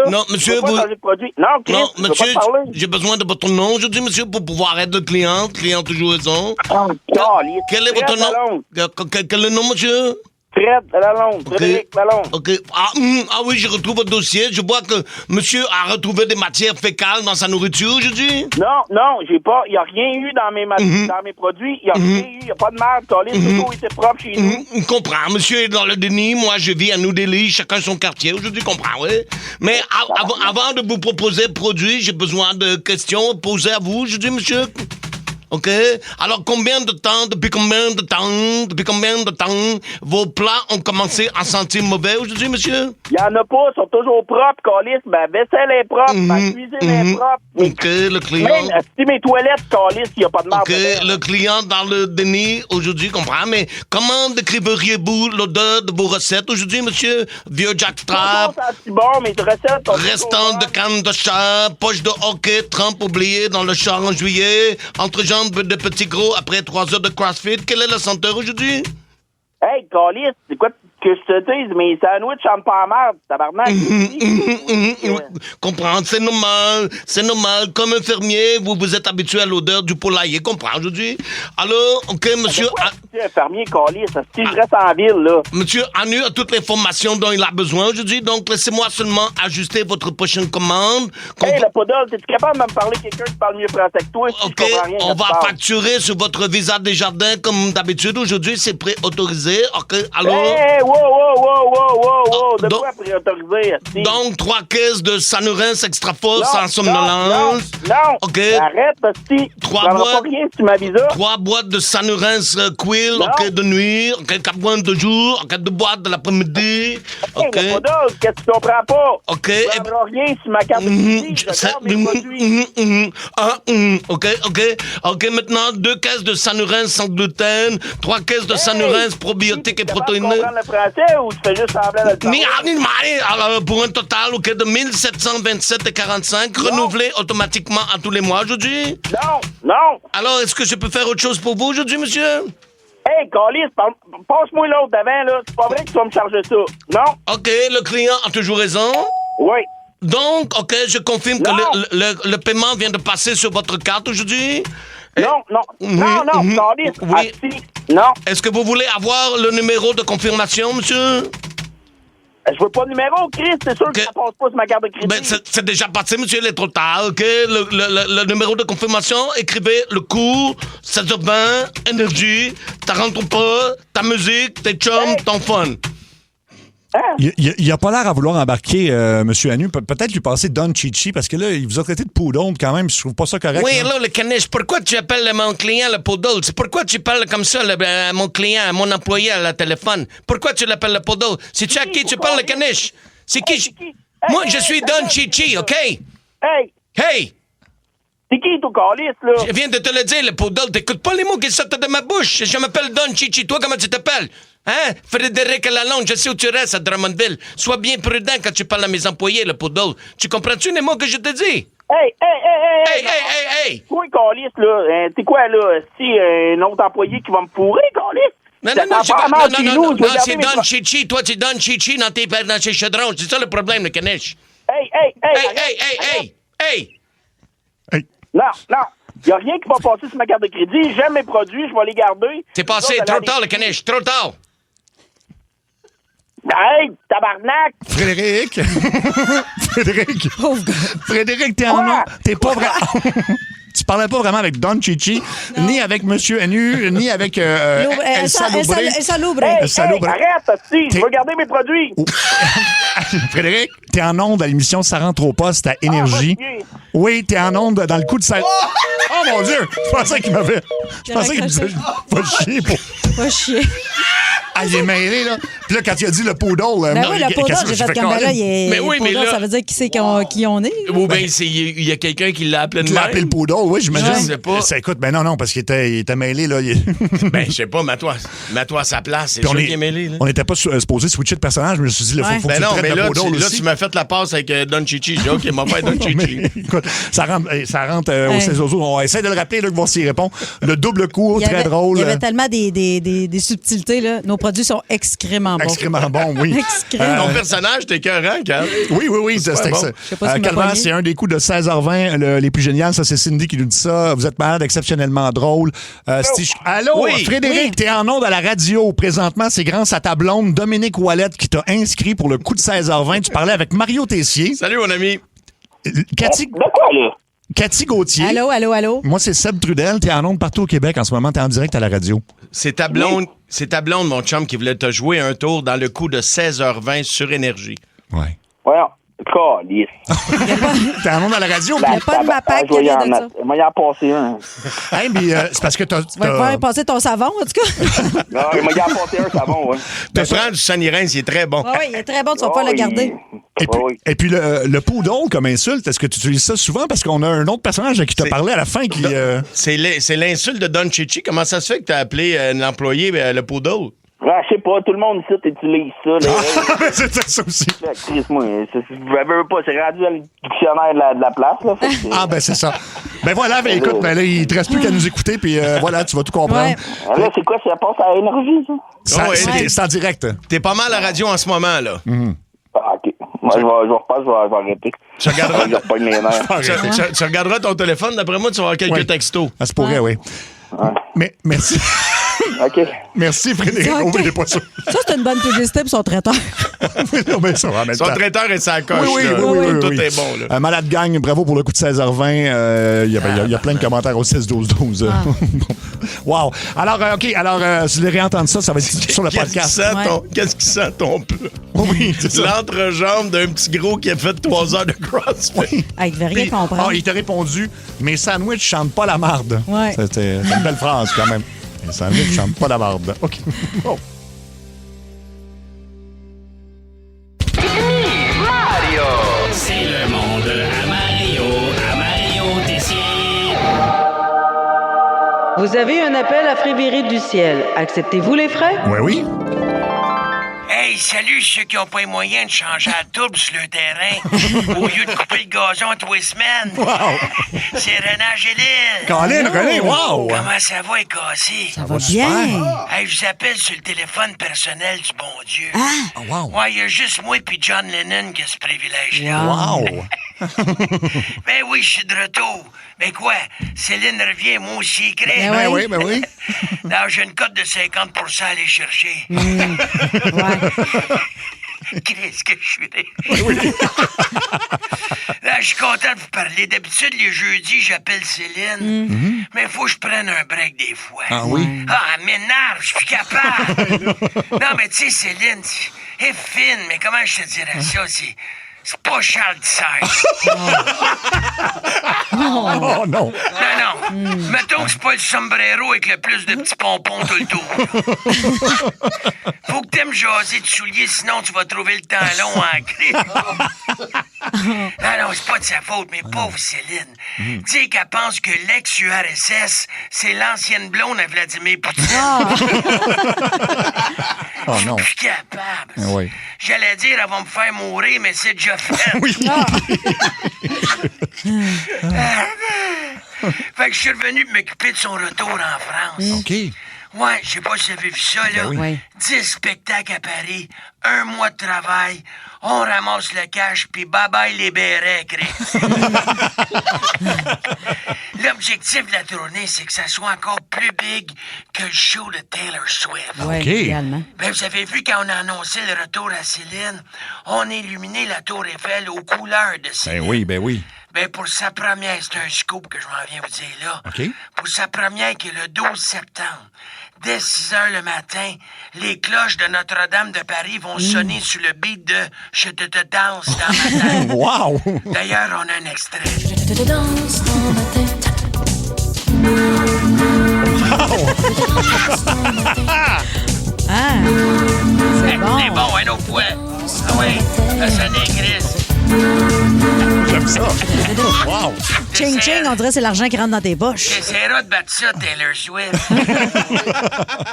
non, monsieur, j'ai besoin de votre nom aujourd'hui, monsieur, pour pouvoir être client toujours raison. Quel est votre nom? Quel est le nom, monsieur? Fred Lalonde. Frédéric Lalonde. OK. Ah oui, je retrouve votre dossier. Je vois que monsieur a retrouvé des matières fécales dans sa nourriture aujourd'hui. Non, j'ai pas. Il n'y a rien eu dans mes produits. Il n'y a rien eu. Il n'y a pas de merde. Tout était propre chez nous. Je comprends. Monsieur est dans le déni. Moi, je vis à New Delhi. Chacun son quartier. Aujourd'hui, je comprends, oui. Mais avant de vous proposer le produit, j'ai besoin de questions posées à vous. Je dis, monsieur... OK? Alors, depuis combien de temps vos plats ont commencé à sentir mauvais aujourd'hui, monsieur? Il n'y en a pas, ils sont toujours propres, câlisse. Ma vaisselle est propre, ma cuisine est propre. OK, le client... Même si mes toilettes, câlisse, il n'y a pas de marde. OK, le client dans le déni aujourd'hui, comprend, mais comment décriveriez-vous l'odeur de vos recettes aujourd'hui, monsieur? Vieux jackstrap, bon, mes recettes... restant de canne de chat, poche de hockey, trempe oubliée dans le char en juillet, entrejambe de petits gros après 3 heures de CrossFit. Quelle est la senteur aujourd'hui? Hey, câlisse, c'est quoi que je te dise? Mes sandwichs sentent pas la merde, tabarnak. Comprendre, c'est normal. Comme un fermier, vous êtes habitué à l'odeur du poulailler. Comprends aujourd'hui? Alors, OK, monsieur... un fermier, câlisse, si je reste en ville, là. Monsieur Anu a toutes les formations dont il a besoin aujourd'hui, donc laissez-moi seulement ajuster votre prochaine commande. Hey, le podol, t'es-tu capable de me parler quelqu'un qui parle mieux français que toi? Si OK, je comprends rien, on va facturer sur votre visa des jardins comme d'habitude. Aujourd'hui, c'est préautorisé. OK, alors... Hey, wow! De quoi préautoriser? Donc, 3 caisses de Sanurins Extra Force sans somnolence. Non! OK. Arrête, hostie. 3 boîtes... rien si tu m'avises. 3 boîtes de Sanurins Quill, OK, de nuit. OK, 4 boîtes de jour. OK, 2 boîtes de l'après-midi. OK. Hey, qu'est-ce que tu comprends pas? OK. Tu n'auras rien sur ma carte de crédit. Je regarde mes produits. OK, maintenant, 2 caisses de Sanurins sans gluten, 3 caisses de Sanurins probiotiques et protéinés. Tu comprends le français ou tu fais juste semblant de le parler? Alors, pour un total, OK, de 1727,45, renouvelé automatiquement à tous les mois aujourd'hui? Non. Alors, est-ce que je peux faire autre chose pour vous aujourd'hui, monsieur? Hey, câlisse, passe-moi l'autre d'avant, là. C'est pas vrai que tu vas me charger ça. Non. OK, le client a toujours raison? Oui. Donc, OK, je confirme que le paiement vient de passer sur votre carte aujourd'hui? Non, câlisse. Oui. Non. Est-ce que vous voulez avoir le numéro de confirmation, monsieur? Je veux pas de numéro, Chris. C'est sûr que ça passe pas sur ma carte de crédit. Ben, c'est déjà passé, monsieur, il est trop tard, OK? Le numéro de confirmation, écrivez le cours, 16h20, énergie, ta rentre pas, ta musique, tes chums, ton fun. Il a pas l'air à vouloir embarquer, M. Anu. Peut-être lui passer Don Chichi, parce que là, il vous a traité de poudon quand même. Je trouve pas ça correct. Oui, là, le caniche, pourquoi tu appelles mon client le poudon? C'est pourquoi tu parles comme ça, mon client, mon employé à la téléphone? Pourquoi tu l'appelles le poudon? C'est-tu à qui tu parles, le caniche? C'est qui? Moi, je suis Don Chichi, OK? Hey! C'est qui, ton calice, là? Je viens de te le dire, le poudon. T'écoutes pas les mots qui sortent de ma bouche. Je m'appelle Don Chichi. Toi, comment tu t'appelles? Hein? Frédéric Lalonde, je sais où tu restes à Drummondville. Sois bien prudent quand tu parles à mes employés, le poudre. Tu comprends-tu les mots que je te dis? Hey! Toi, calice, là, c'est quoi, là? Si un autre employé qui va me fourrer, calice? Non, c'est Don Chichi. Toi, tu donnes Chichi dans tes chaudrons. C'est ça le problème, le caniche. Hey! Non. Il n'y a rien qui va passer sur ma carte de crédit. J'aime mes produits, je vais les garder. C'est passé trop tard, le caniche, trop tard. Hey, tabarnak! Frédéric, t'es pas vrai. Tu parlais pas vraiment avec Don Chichi, ni avec M. Anu, ni avec El Salubre. Arrête, si, je veux garder mes produits. Frédéric, t'es en onde à l'émission Ça rentre au poste à Énergie. Oui, t'es en onde dans le coup de sa... Oh mon Dieu! Je pensais qu'il m'avait... Je pensais qu'il me disait... Va chier. Ah, il est mêlé, là. Puis là, quand il a dit le poodle... Ben oui, le poodle, j'ai fait comme là, mais là, ça veut dire qui on est. Ou bien, il y a quelqu'un qui l'a appelé de même. Il l'a appelé le poodle, oui, j'imagine. Je sais pas. Écoute, ben non, parce qu'il était mêlé, là. Ben, je sais pas, mets-toi à sa place. C'est sûr qu'il est mêlé, là. On n'était pas supposé switcher de personnage, mais je me suis dit, il faut que tu traites le poodle aussi. Là, tu m'as fait la passe avec Don Chichi. J'ai dit, OK, m'a fait Don Chichi. Écoute, ça rentre au Césozo. On essaie de le rappeler, là, que voir s'il répond. Le double coup, très drôle. Il y avait tellement des subtilités, là. Nos produits produits sont extrêmement bons. Extrêmement bon, oui. Ton personnage, t'es écœurant, Cal. Oui. C'est C'était bon. ça. Je sais pas si Calvaire, c'est un des coups de 16h20 les plus géniaux. Ça, c'est Cindy qui nous dit ça. Vous êtes malade, exceptionnellement drôle. Allô, Oui. Frédéric, t'es en onde à la radio. Présentement, c'est grâce à ta blonde, Dominique Ouellette, qui t'a inscrit pour le coup de 16h20. Tu parlais avec Mario Tessier. Salut, mon ami. Cathy... De quoi, là? Cathy Gauthier. Allô? Moi, c'est Seb Trudel. T'es en onde partout au Québec en ce moment. T'es en direct à la radio. C'est ta blonde, mon chum, qui voulait te jouer un tour dans le coup de 16h20 sur Énergie. Ouais. Voyons. Calice. T'es en onde à la radio. Il n'y a pas de mapac qui vient de ça. Moi, il en a passé un. Hey, mais c'est parce que t'as... Tu vas faire passer ton savon, en tout cas. Non, il m'a passé un savon, ouais. Tu prends du Sanirins, il est très bon. Oui, il est très bon, tu vas pas le garder. Et puis le poodle comme insulte, est-ce que tu utilises ça souvent? Parce qu'on a un autre personnage qui t'a parlé à la fin qui... C'est l'insulte de Don Chichi. Comment ça se fait que t'as appelé un employé le poodle? Ah, je sais pas, tout le monde ici utilise ça. Là. C'est ça aussi. Moi, je veux pas, c'est rendu dans le dictionnaire de la place. Là, ben c'est ça. Ben voilà, écoute, ben là, il te reste plus qu'à nous écouter, puis voilà, tu vas tout comprendre. Ouais. Là, c'est quoi, ça passe à Énergie, ça? C'est en direct. T'es pas mal à la radio en ce moment, là. Ah, OK. Moi, je vais arrêter. Tu regarderas ton téléphone, d'après moi, tu vas avoir quelques textos. Ça se pourrait, oui. Mais merci. OK. Merci, Frédéric. Okay. Oubliez pas ça. Ça, c'est une bonne publicité pour son traiteur. Son traiteur et sa coche. Oui. Tout est bon. Là. Malade Gang, bravo pour le coup de 16h20. Il y a plein de commentaires au 16-12-12. Wow. Alors, OK. Si vous voulez réentendre ça, ça va être sur le podcast. Qu'est-ce qui sent ton peu? Oui, c'est ça. L'entrejambe d'un petit gros qui a fait 3 heures de CrossFit. Il devait rien comprendre. Il t'a répondu, mes sandwichs chantent pas la marde. Ouais. C'était une belle phrase, quand même. Les sandwichs chantent pas la marde. OK. Bon. Mario! C'est le monde à Mario Tessier. Vous avez un appel à Frédéric du Ciel. Acceptez-vous les frais? Oui. Hey, salut ceux qui n'ont pas les moyens de changer à double sur le terrain au lieu de couper le gazon tous les semaines. Wow! C'est René Angéline. René, wow! Comment ça va, cassé? Ça va bien. Hey, je vous appelle sur le téléphone personnel du bon Dieu. Ah, wow! Ouais, il y a juste moi et John Lennon qui a ce privilège-là. Wow! Ben oui, je suis de retour. Ben quoi? Céline revient, moi aussi, crée. Ben oui. Non, j'ai une cote de 50% à aller chercher. Qu'est-ce que je suis Là, je suis content de vous parler. D'habitude, les jeudis, j'appelle Céline. Mais il faut que je prenne un break des fois. Ah oui? Ah, elle m'énerve, je suis plus capable. Non, mais tu sais, Céline, elle est fine, mais comment je te dirais ça? C'est pas Charles Dissert. Oh non! Non. Mettons que c'est pas le sombrero avec le plus de petits pompons tout le tour. Faut que t'aimes jaser de souliers, sinon tu vas trouver le temps long en cri. Non, c'est pas de sa faute, mais pauvre Céline. Tu sais qu'elle pense que l'ex-URSS, c'est l'ancienne blonde à Vladimir Poutine. Oh non! Je suis plus capable. Oui. J'allais dire, elle va me faire mourir, mais c'est déjà fait. Oui. Fait que je suis revenu m'occuper de son retour en France. OK. Ouais, je sais pas si vous avez vu ça, là. Ben oui. 10 spectacles à Paris, 1 mois de travail, on ramasse le cash, puis bye-bye les bérets, Chris. L'objectif de la tournée, c'est que ça soit encore plus big que le show de Taylor Swift. Oui, également. Ben, vous avez vu quand on a annoncé le retour à Céline, on a illuminé la tour Eiffel aux couleurs de Céline. Ben oui. Ben, pour sa première, c'est un scoop que je m'en viens vous dire là. OK. Pour sa première, qui est le 12 septembre, dès 6 heures le matin, les cloches de Notre-Dame de Paris vont sonner sur le beat de « Je te danse dans ma tête ». Wow! D'ailleurs, on a un extrait. Je te danse dans ma tête. C'est bon. C'est bon, un autre fois. Ah oui, ça sonne Chris. J'aime ça. Wow! Ching-ching, on dirait que c'est l'argent qui rentre dans tes poches. J'essaierai de battre ça, Taylor Swift.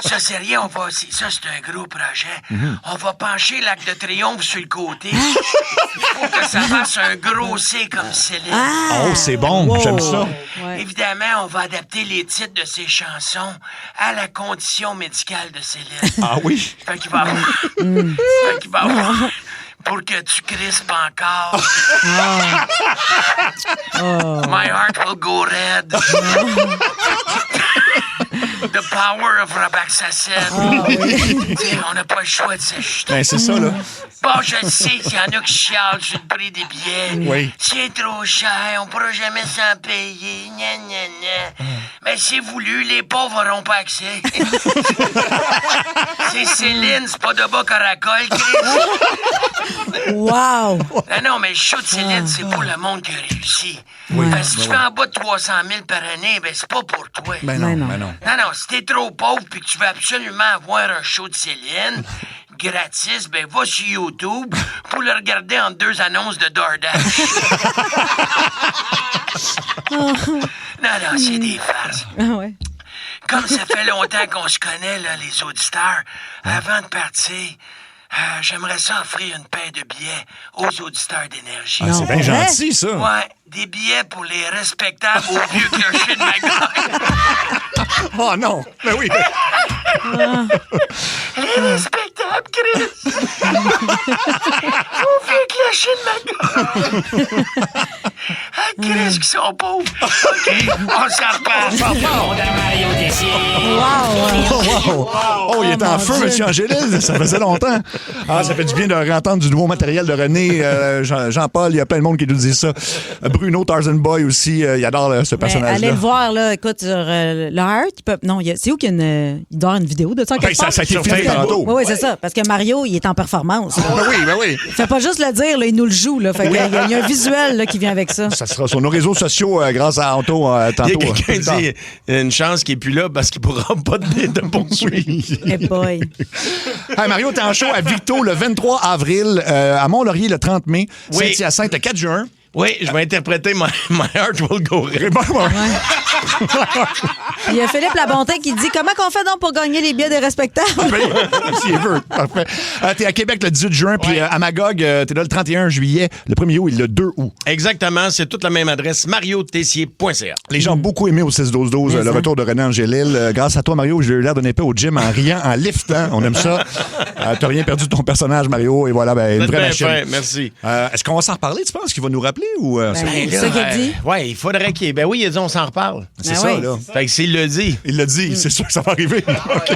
Ça, c'est rien, ça, c'est un gros projet. On va pencher l'Arc de Triomphe sur le côté. Il faut que ça fasse un gros C comme Céline. Oh, c'est bon, j'aime ça. Ouais. Évidemment, on va adapter les titres de ses chansons à la condition médicale de Céline. Ah oui? Fait qu'il va avoir... Pour que tu crispes encore. My heart will go red. The power of Robaxacet. On n'a pas le choix de s'acheter. Ben, c'est ça, là. Bon, je sais qu'il y en a qui chialent sur le prix des billets. Oui. C'est trop cher, on pourra jamais s'en payer. Gna, gna, gna. Mais c'est voulu, les pauvres n'auront pas accès. C'est Céline, c'est pas de bas caracol, Chris. Wow! Non, mais le show de Céline, c'est pour le monde qui a réussi. Si tu fais en bas de 300 000 par année, ben c'est pas pour toi. Ben non. Non, si t'es trop pauvre et que tu veux absolument avoir un show de Céline gratis, ben va sur YouTube pour le regarder en 2 annonces de DoorDash. Non, c'est des farces. Ouais. Comme ça fait longtemps qu'on se connaît, là, les auditeurs, avant de partir... j'aimerais ça offrir une paire de billets aux auditeurs d'Énergie. Ah, c'est bien gentil, ça. Ouais, des billets pour les respectables au vieux clocher de Magog. Oh non, mais oui. Les respectables, Chris. Au vieux clocher de Magog. Ah, Chris, qui sont pauvres. OK, on s'en reparle. Wow. Oh, il est en feu, M. Angélil. Ça faisait longtemps. Ah, ça fait du bien de réentendre du nouveau matériel de René. Jean-Paul, il y a plein de monde qui nous dit ça. Bruno, Tarzan Boy aussi, il adore ce personnage-là. Allez le voir, là. Écoute, sur le Heart. Non, c'est où qu'il y a une... Il doit y avoir une vidéo de ça? Ça a été filmé tantôt. Oui, c'est ça. Parce que Mario, il est en performance. Ben oui. Il fait pas juste le dire, là, il nous le joue. Là. Fait il y a un visuel là, qui vient avec ça. Ça sera sur nos réseaux sociaux grâce à Anto tantôt. Il y a quelqu'un qui dit une chance qu'il n'est plus là parce qu'il ne pourra pas te poursuivre. Hey boy. Hey Mario, t'es en show à Victo le 23 avril, à Mont-Laurier le 30 mai, Saint-Hyacinthe le 4 juin. Oui, je vais interpréter My Heart Will Go Red. Il y a Philippe Labonté qui dit comment qu'on fait donc pour gagner les billets des respectables? S'il veut. Parfait. T'es à Québec le 18 juin, puis à Magog, t'es là le 31 juillet, le 1er août et le 2 août. Exactement, c'est toute la même adresse, mariotessier.ca. Les gens ont beaucoup aimé au 6-12-12 le retour de René Angélil. Grâce à toi, Mario, j'ai eu l'air d'un épée au gym en riant, en liftant. On aime ça. T'as rien perdu de ton personnage, Mario, et voilà, une vraie machine. Fin, merci. Est-ce qu'on va s'en reparler, tu penses qu'il va nous rappeler? Ou, c'est ça qu'il a dit. Oui, il faudrait qu'il... Ben oui, il a dit on s'en reparle. C'est ça, là. Fait que s'il le dit. Il le dit, c'est sûr que ça va arriver. Okay.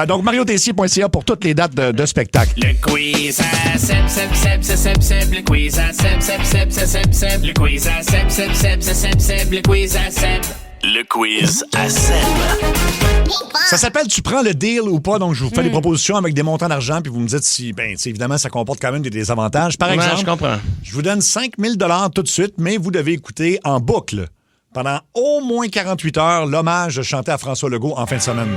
Donc, mariotessier.ca pour toutes les dates de spectacle. Le quiz à Seb. Le quiz à Seb. Le quiz à Seb. Le quiz à Seb. Le quiz à Seb. Ça s'appelle « Tu prends le deal ou pas ». Donc, je vous fais des propositions avec des montants d'argent, puis vous me dites si, évidemment, ça comporte quand même des désavantages. Par exemple, je comprends. Je vous donne 5 000 $ tout de suite, mais vous devez écouter en boucle, pendant au moins 48 heures, l'hommage chanté à François Legault en fin de semaine.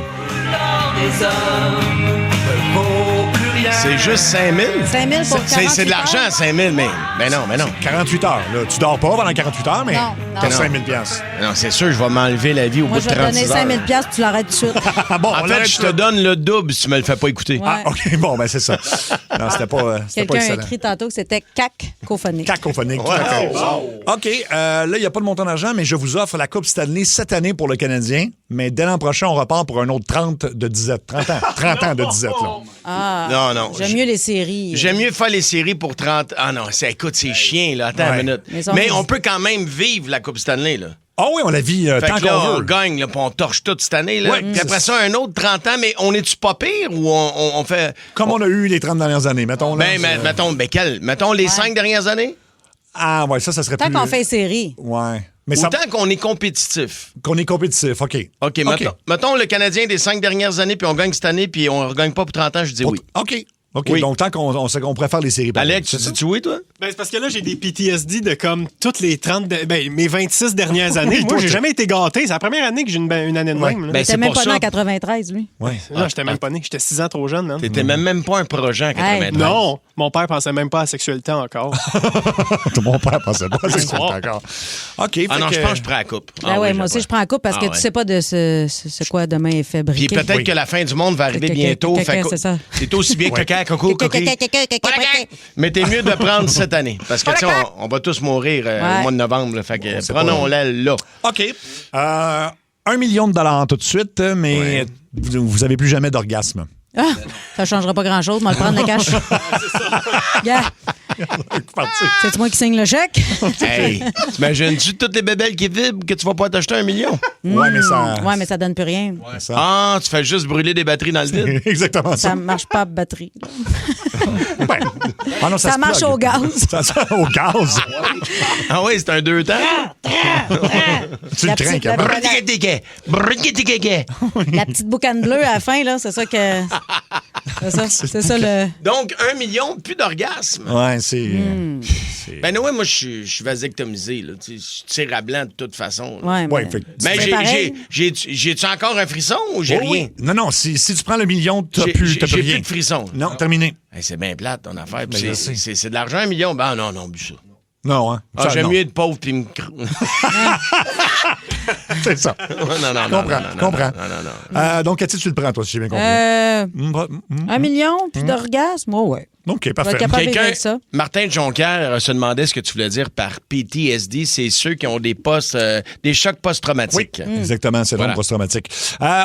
C'est juste 5 000? 5 000 pour 48 C'est de l'argent, 5 000, mais non. 48 heures, là. Tu dors pas pendant 48 heures, mais t'as 5 000 $. Non, c'est sûr, je vais m'enlever la vie au bout de 36 heures. Moi, je vais donner 5 000 $, tu l'arrêtes tout de suite. Bon, en fait, je te donne le double si tu me le fais pas écouter. Ouais. Ah, OK, bon, c'est ça. Non, c'était pas Quelqu'un a excellent. écrit tantôt que c'était cacophonique. Cacophonique. OK, là, il n'y a pas de montant d'argent, mais je vous offre la Coupe Stanley cette année pour le Canadien, mais dès l'an prochain, on repart pour un autre 30 de disette. 30 ans de disette, là. Ah, non. J'aime mieux les séries. J'aime mieux faire les séries pour 30... Ah non, écoute, c'est chien, là. Attends une minute. Mais on peut quand même vivre la Coupe Stanley, là. Ah oui, on la vit tant qu'on veut. On gagne, là, puis on torche toute cette année. Là. Ouais, puis après ça, un autre 30 ans, mais on est-tu pas pire ou on fait... Comme on a eu les 30 dernières années, mettons. Là, mettons les 5 dernières années? Ah ouais, ça serait plus... Tant qu'on fait série. Ouais. Mais Autant qu'on est compétitif. Qu'on est compétitif, OK. Mettons le Canadien des 5 dernières années, puis on gagne cette année, puis on ne regagne pas pour 30 ans, je dis oui. OK. OK, Oui. donc tant qu'on préfère les séries. Alex, tu dis-tu oui, toi? Ben, c'est parce que là, j'ai des PTSD de comme toutes les 30... mes 26 dernières années. Moi, j'ai jamais été gâté. C'est la première année que j'ai une année de même. Il était même pas né en 93, lui. Ouais. Là, j'étais même pas né. J'étais 6 ans trop jeune, man. T'étais même pas un projet en 93. Non, mon père pensait même pas à la sexualité encore. Mon père pensait pas à la sexualité encore. OK. Ah non, je pense que je prends la coupe. Moi aussi, je prends la coupe parce que tu sais pas de ce quoi demain est fabriqué. Puis peut-être que la fin du monde va arriver bientôt. C'est ça. C'est aussi bien que coco, coquille. Mais t'es mieux de prendre cette année. Parce que, tu sais, on va tous mourir au mois de novembre. Là, fait que prenons-la là. OK. 1 million de dollars tout de suite, mais vous avez plus jamais d'orgasme. Ah, ça changera pas grand-chose. On va le prendre, le cash. Yeah. C'est moi qui signe le chèque? Hey, t'imagines-tu toutes les bébelles qui vibrent que tu vas pas t'acheter 1 million? Ouais, mais ça donne plus rien. Ah, tu fais juste brûler des batteries dans le vide? Exactement ça. Ça marche pas à batterie. Non, ça marche au gaz. Au gaz? Ah oui, c'est un 2 temps? Tu le trinques. La petite boucane bleue à la fin, là, c'est ça que... C'est ça le... Donc, 1 million, plus d'orgasme. Ouais, c'est... Ben ouais, moi, je suis vasectomisé. Là. Je tire à blanc de toute façon. Ouais, mais j'ai-tu encore un frisson ou j'ai rien? Non, si tu prends le million, t'as plus rien. J'ai plus de frisson. Non, terminé. Hey, c'est bien plate, ton affaire. C'est de l'argent, 1 million? Ben non, bu ça. Non, hein? J'aime mieux être pauvre puis me... C'est ça. Non. Donc, Cathy, tu le prends, toi, si j'ai bien compris. 1 million, puis d'orgasme? Ouais. OK, parfait. Martin Jonquière se demandait ce que tu voulais dire par PTSD. C'est ceux qui ont des chocs post-traumatiques. Oui, exactement, c'est le post-traumatique.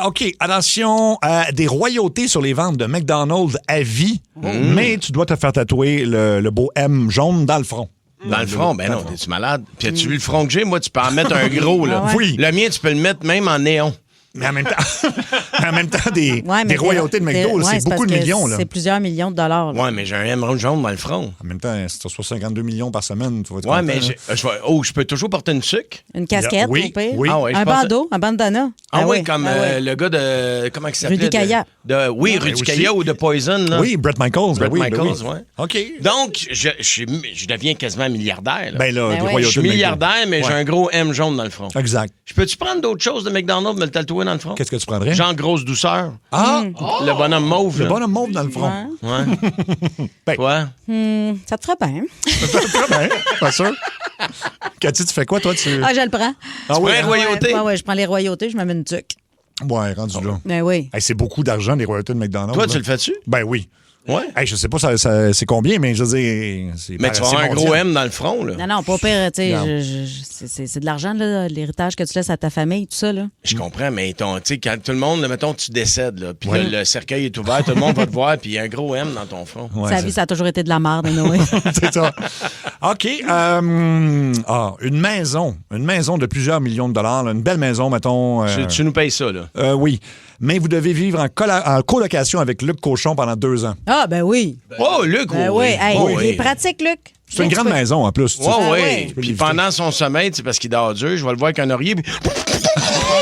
OK, attention, des royautés sur les ventes de McDonald's à vie, mais tu dois te faire tatouer le beau M jaune dans le front. Dans le front? Ben non, t'es-tu malade? Puis as-tu vu le front que j'ai? Moi, tu peux en mettre un gros, là. Oui. Le mien, tu peux le mettre même en néon. Mais en même temps, des royautés de McDo, c'est beaucoup de millions. Là. C'est plusieurs millions de dollars. Oui, mais j'ai un M jaune dans le front. En même temps, si tu reçois 52 millions par semaine, tu vas être content. Mais je peux toujours porter une sucre? Une casquette, au pire. Oui. Un bandeau, un bandana. Comme le gars de... Comment il s'appelait? Rudy Kaya. Rudy Kaya ou de Poison. Là. Oui, Brett Michaels. Brett Michaels, oui. OK. Donc, je deviens quasiment milliardaire. Là. Ben là, des royautés. Je suis milliardaire, mais j'ai un gros M jaune dans le front. Exact. Je peux-tu prendre d'autres choses de McDonald's me le tatouer dans le front? Qu'est-ce que tu prendrais? Genre grosse douceur. Ah! Le bonhomme mauve. Le bonhomme mauve dans le front. Ouais. Quoi? Ça te ferait bien. Ça te ferait bien, pas sûr. Cathy, tu fais quoi, toi? Je le prends. Ah oui, les royautés? Oui, je prends les royautés, je me mets une tuque. Ouais, rendu là. Ben oui. C'est beaucoup d'argent, les royautés de McDonald's. Toi, tu le fais-tu? Ben oui. Ouais. Je sais pas c'est combien, mais je veux dire... Mais tu vas avoir un gros M dans le front, là. Non, pas pire, tu sais, c'est de l'argent, là, l'héritage que tu laisses à ta famille, tout ça, là. Je comprends, mais tu sais, quand tout le monde, mettons, tu décèdes, là, puis là, le cercueil est ouvert, tout le monde va te voir, puis il y a un gros M dans ton front. Ouais, sa vie, ça a toujours été de la merde, Noé. C'est ça. OK. Une maison de plusieurs millions de dollars, là, une belle maison, mettons... Tu nous payes ça, là? Oui. Mais vous devez vivre en colocation avec Luc Cochon pendant 2 ans. Ah, ben oui. Oh, Luc, oui. Hey, il est pratique, Luc. C'est une grande maison, en plus. Oui. Puis pendant son sommeil, c'est parce qu'il dort dur, je vais le voir avec un oreiller.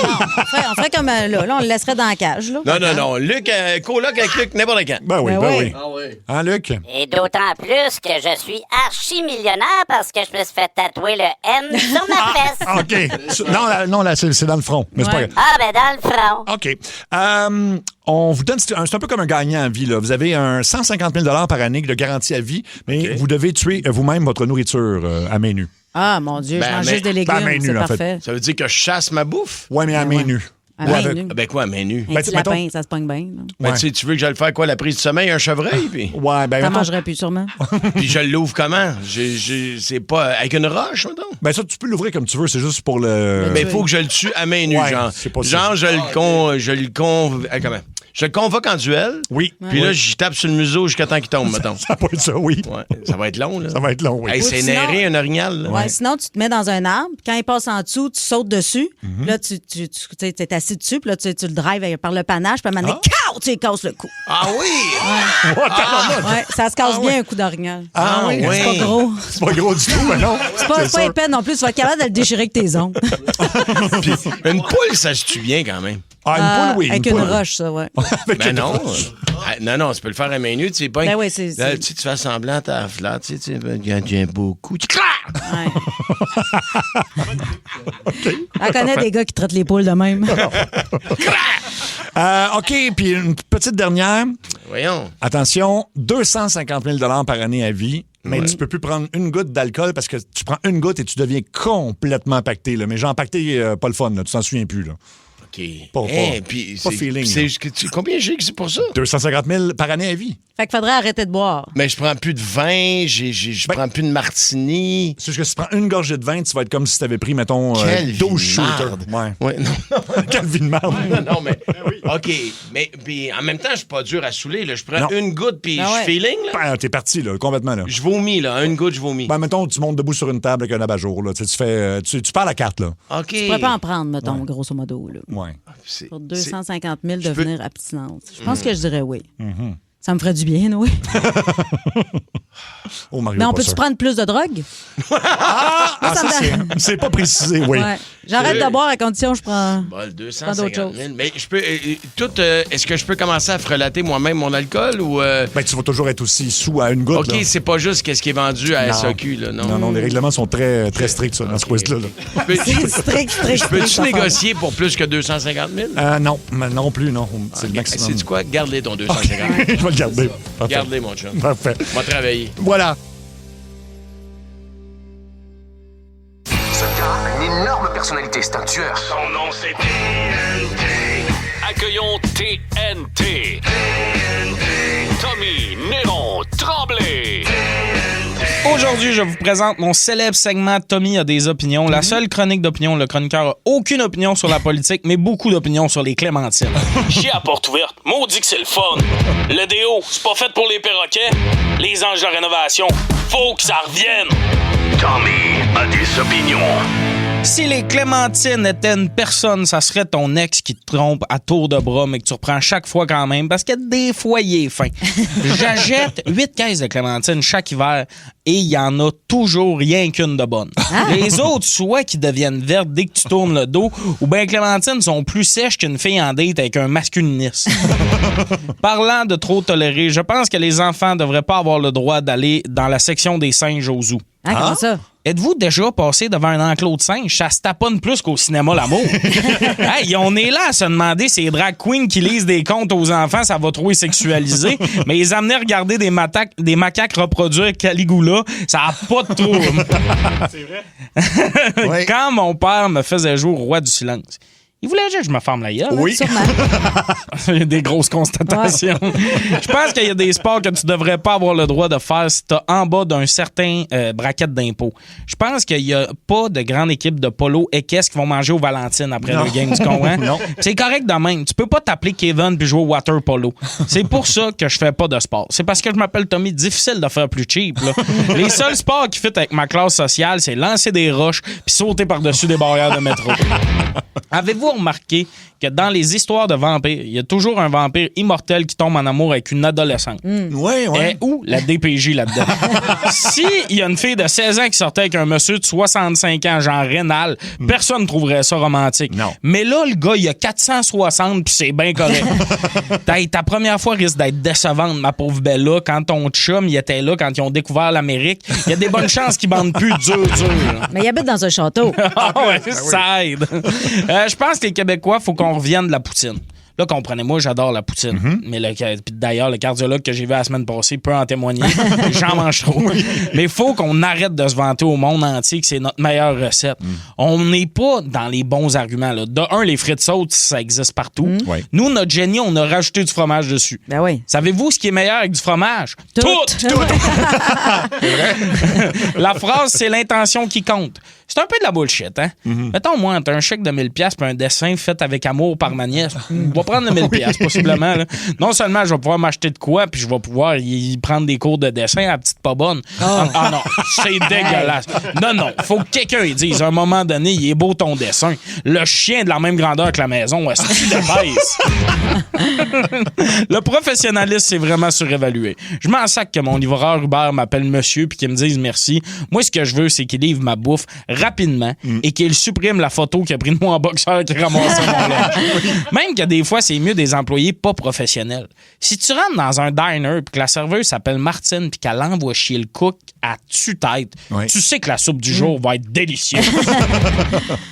On ferait comme là, on le laisserait dans la cage. Là. Non. Luc, coloc avec Luc, n'importe quand. Ben oui. Ah oui. Hein, Luc? Et d'autant plus que je suis archi-millionnaire parce que je me suis fait tatouer le M sur ma fesse. OK. Non, là, c'est dans le front. Mais c'est pas grave. Ah, ben dans le front. OK. On vous donne, c'est un peu comme un gagnant à vie. Là. Vous avez un 150 000 par année de garantie à vie, mais vous devez tuer vous-même votre nourriture à main nue. Ah, mon Dieu, je mange juste des légumes, c'est parfait. Ça veut dire que je chasse ma bouffe? Oui, mais à main nue. Ben quoi, à main nue? Un petit lapin, ça se pogne bien. Ben, tu veux que j'aille faire quoi, la prise de sommeil, un chevreuil? Puis... Ouais, ben... Ça mangerait plus, sûrement. Puis je l'ouvre comment? C'est pas... Avec une roche, mettons? Ben ça, tu peux l'ouvrir comme tu veux, c'est juste pour le... Ben, il faut que je le tue à main nue, genre. Genre, comment? Je le convoque en duel. Oui. Puis là, j'y tape sur le museau jusqu'à temps qu'il tombe, mettons. Ça va être ça, oui. Ouais. Ça va être long, là. Ça va être long, oui. Hey, c'est néré, un orignal. Ouais, sinon, tu te mets dans un arbre. Quand il passe en dessous, tu sautes dessus. Là, tu es assis dessus. Puis là, tu le drives par le panache. Puis à un moment donné, pow, tu casses le cou. Ah oui? Ouais, ça se casse bien un coup d'orignal. Ah oui? C'est pas gros. C'est pas gros du tout, mais non. C'est pas épais non plus. Tu vas être capable de le déchirer avec tes ongles. Puis, une poule, ça se tue bien quand même. Ah, une poule, oui. Avec une roche, ça, ouais. Ben non. Non, tu peux le faire à main nue. Tu sais pas. Ben oui, c'est. Là, tu fais semblant, t'as flat, tu sais, j'ai beaucoup. Tu claques! On connaît des gars qui traitent les poules de même. OK, puis une petite dernière. Voyons. Attention, 250 000 $ par année à vie, mais tu peux plus prendre une goutte d'alcool parce que tu prends une goutte et tu deviens complètement pacté. Là. Mais genre pacté, pas le fun, là. Tu t'en souviens plus. Là. OK. Pas feeling. Combien j'ai que c'est pour ça? 250 000 par année à vie. Fait qu'il faudrait arrêter de boire. Mais je prends plus de vin, je prends plus de martini. C'est juste que si tu prends une gorgée de vin, tu vas être comme si tu avais pris, mettons, 12 shooters. Ouais, non. Quelle vie de merde. Non, mais... OK. Mais puis, en même temps, je suis pas dur à saouler. Là. Je prends une goutte, puis je feeling. Là. Ben, t'es parti, là, complètement. Là. Je vomis, là. Une goutte, je vomis. Ben, mettons, tu montes debout sur une table avec un abat-jour. Là. Tu fais... tu perds la carte, là. OK. Tu pourrais pas en prendre, mettons, grosso modo. Là. Ouais. Pour 250 000 devenir abstinente. Je pense que je dirais oui. Ça me ferait du bien, oui. Oh, Mario, mais on peut-tu prendre plus de drogue? C'est pas précisé, oui. Ouais. J'arrête de boire à condition je prends, bon, 250 prends d'autres choses. 000. Mais je peux... est-ce que je peux commencer à frelater moi-même mon alcool ou... Ben, tu vas toujours être aussi sous à une goutte. OK, là. C'est pas juste qu'est-ce qui est vendu à SAQ, là, non? Non, les règlements sont très, très stricts ça, dans ce quiz-là. Strict. Je peux-tu négocier pour plus que 250 000? Non, non plus, non. C'est le maximum. C'est quoi? Garde-les ton 250 000. Je vais le garder. Garde-les, mon chum. Parfait. On va travailler. Voilà. Ce gars a une énorme personnalité, c'est un tueur. Son nom c'est TNT. Accueillons TNT. Tommy Néron Tremblay. Aujourd'hui, je vous présente mon célèbre segment Tommy a des opinions. La seule chronique d'opinion. Le chroniqueur a aucune opinion sur la politique, mais beaucoup d'opinions sur les clémentines. Chier à porte ouverte. Maudit que c'est le fun. Le déo, c'est pas fait pour les perroquets. Les anges de la rénovation, faut que ça revienne. Tommy a des opinions. Si les clémentines étaient une personne, ça serait ton ex qui te trompe à tour de bras, mais que tu reprends chaque fois quand même, parce que des fois, il est fin. J'achète 8 caisses de clémentines chaque hiver et il y en a toujours rien qu'une de bonne. Les autres, soit qui deviennent vertes dès que tu tournes le dos, ou bien clémentines sont plus sèches qu'une fille en date avec un masculiniste. Parlant de trop tolérer, je pense que les enfants devraient pas avoir le droit d'aller dans la section des singes au zoo. Comment ça? Êtes-vous déjà passé devant un enclos de singe? Ça se taponne plus qu'au cinéma l'amour. Hey, on est là à se demander si les drag queens qui lisent des contes aux enfants, ça va trop les sexualiser. Mais les amener à regarder des macaques reproduire Caligula, ça n'a pas de trouble. C'est vrai? Oui. Quand mon père me faisait jouer au roi du silence, il voulait juste que je me ferme la gueule. Oui. Il y a des grosses constatations. Je pense qu'il y a des sports que tu devrais pas avoir le droit de faire si tu as en bas d'un certain bracket d'impôt. Je pense qu'il y a pas de grande équipe de polo équestre qui vont manger au Valentine après le game du con. Hein? Non. C'est correct de même. Tu peux pas t'appeler Kevin puis jouer au water polo. C'est pour ça que je fais pas de sport. C'est parce que je m'appelle Tommy. Difficile de faire plus cheap. Là. Les seuls sports qui fit avec ma classe sociale, c'est lancer des roches puis sauter par-dessus des barrières de métro. Avez-vous remarqué que dans les histoires de vampires, il y a toujours un vampire immortel qui tombe en amour avec une adolescente? Oui. Et où la DPJ là-dedans? Si il y a une fille de 16 ans qui sortait avec un monsieur de 65 ans, genre rénal, personne ne trouverait ça romantique. Non. Mais là, le gars, il a 460 puis c'est bien correct. Ta première fois risque d'être décevante, ma pauvre Bella, quand ton chum, il était là, quand ils ont découvert l'Amérique. Il y a des bonnes chances qu'ils bandent plus dur. Mais il habite dans un château. Ah ouais, ça aide. Je pense que les Québécois, faut qu'on revienne de la poutine. Là, comprenez-moi, j'adore la poutine. Mais d'ailleurs, le cardiologue que j'ai vu la semaine passée peut en témoigner. J'en mange trop. Mais il faut qu'on arrête de se vanter au monde entier que c'est notre meilleure recette. On n'est pas dans les bons arguments. Là. De un, les frites sautes, ça existe partout. Ouais. Nous, notre génie, on a rajouté du fromage dessus. Ben oui. Savez-vous ce qui est meilleur avec du fromage? Tout! La phrase, c'est l'intention qui compte. C'est un peu de la bullshit, hein? Mettons, moi, t'as un chèque de 1000$ puis un dessin fait avec amour par ma nièce. Va prendre le 1000 piastres, possiblement. Là. Non seulement je vais pouvoir m'acheter de quoi, puis je vais pouvoir y prendre des cours de dessin à la petite pas bonne. Ah non, c'est dégueulasse. Non, faut que quelqu'un y dise, à un moment donné, il est beau ton dessin. Le chien de la même grandeur que la maison, est-ce que tu débaisses? Le professionnalisme, c'est vraiment surévalué. Je m'en sac que mon livreur Uber m'appelle monsieur puis qu'il me dise merci. Moi, ce que je veux, c'est qu'il livre ma bouffe rapidement et qu'il supprime la photo qu'il a pris de moi en boxeur qui ramassait mon lunch. Même que des fois, c'est mieux des employés pas professionnels. Si tu rentres dans un diner puis que la serveuse s'appelle Martine puis qu'elle envoie chier le cook à tue-tête, tu sais que la soupe du jour va être délicieuse.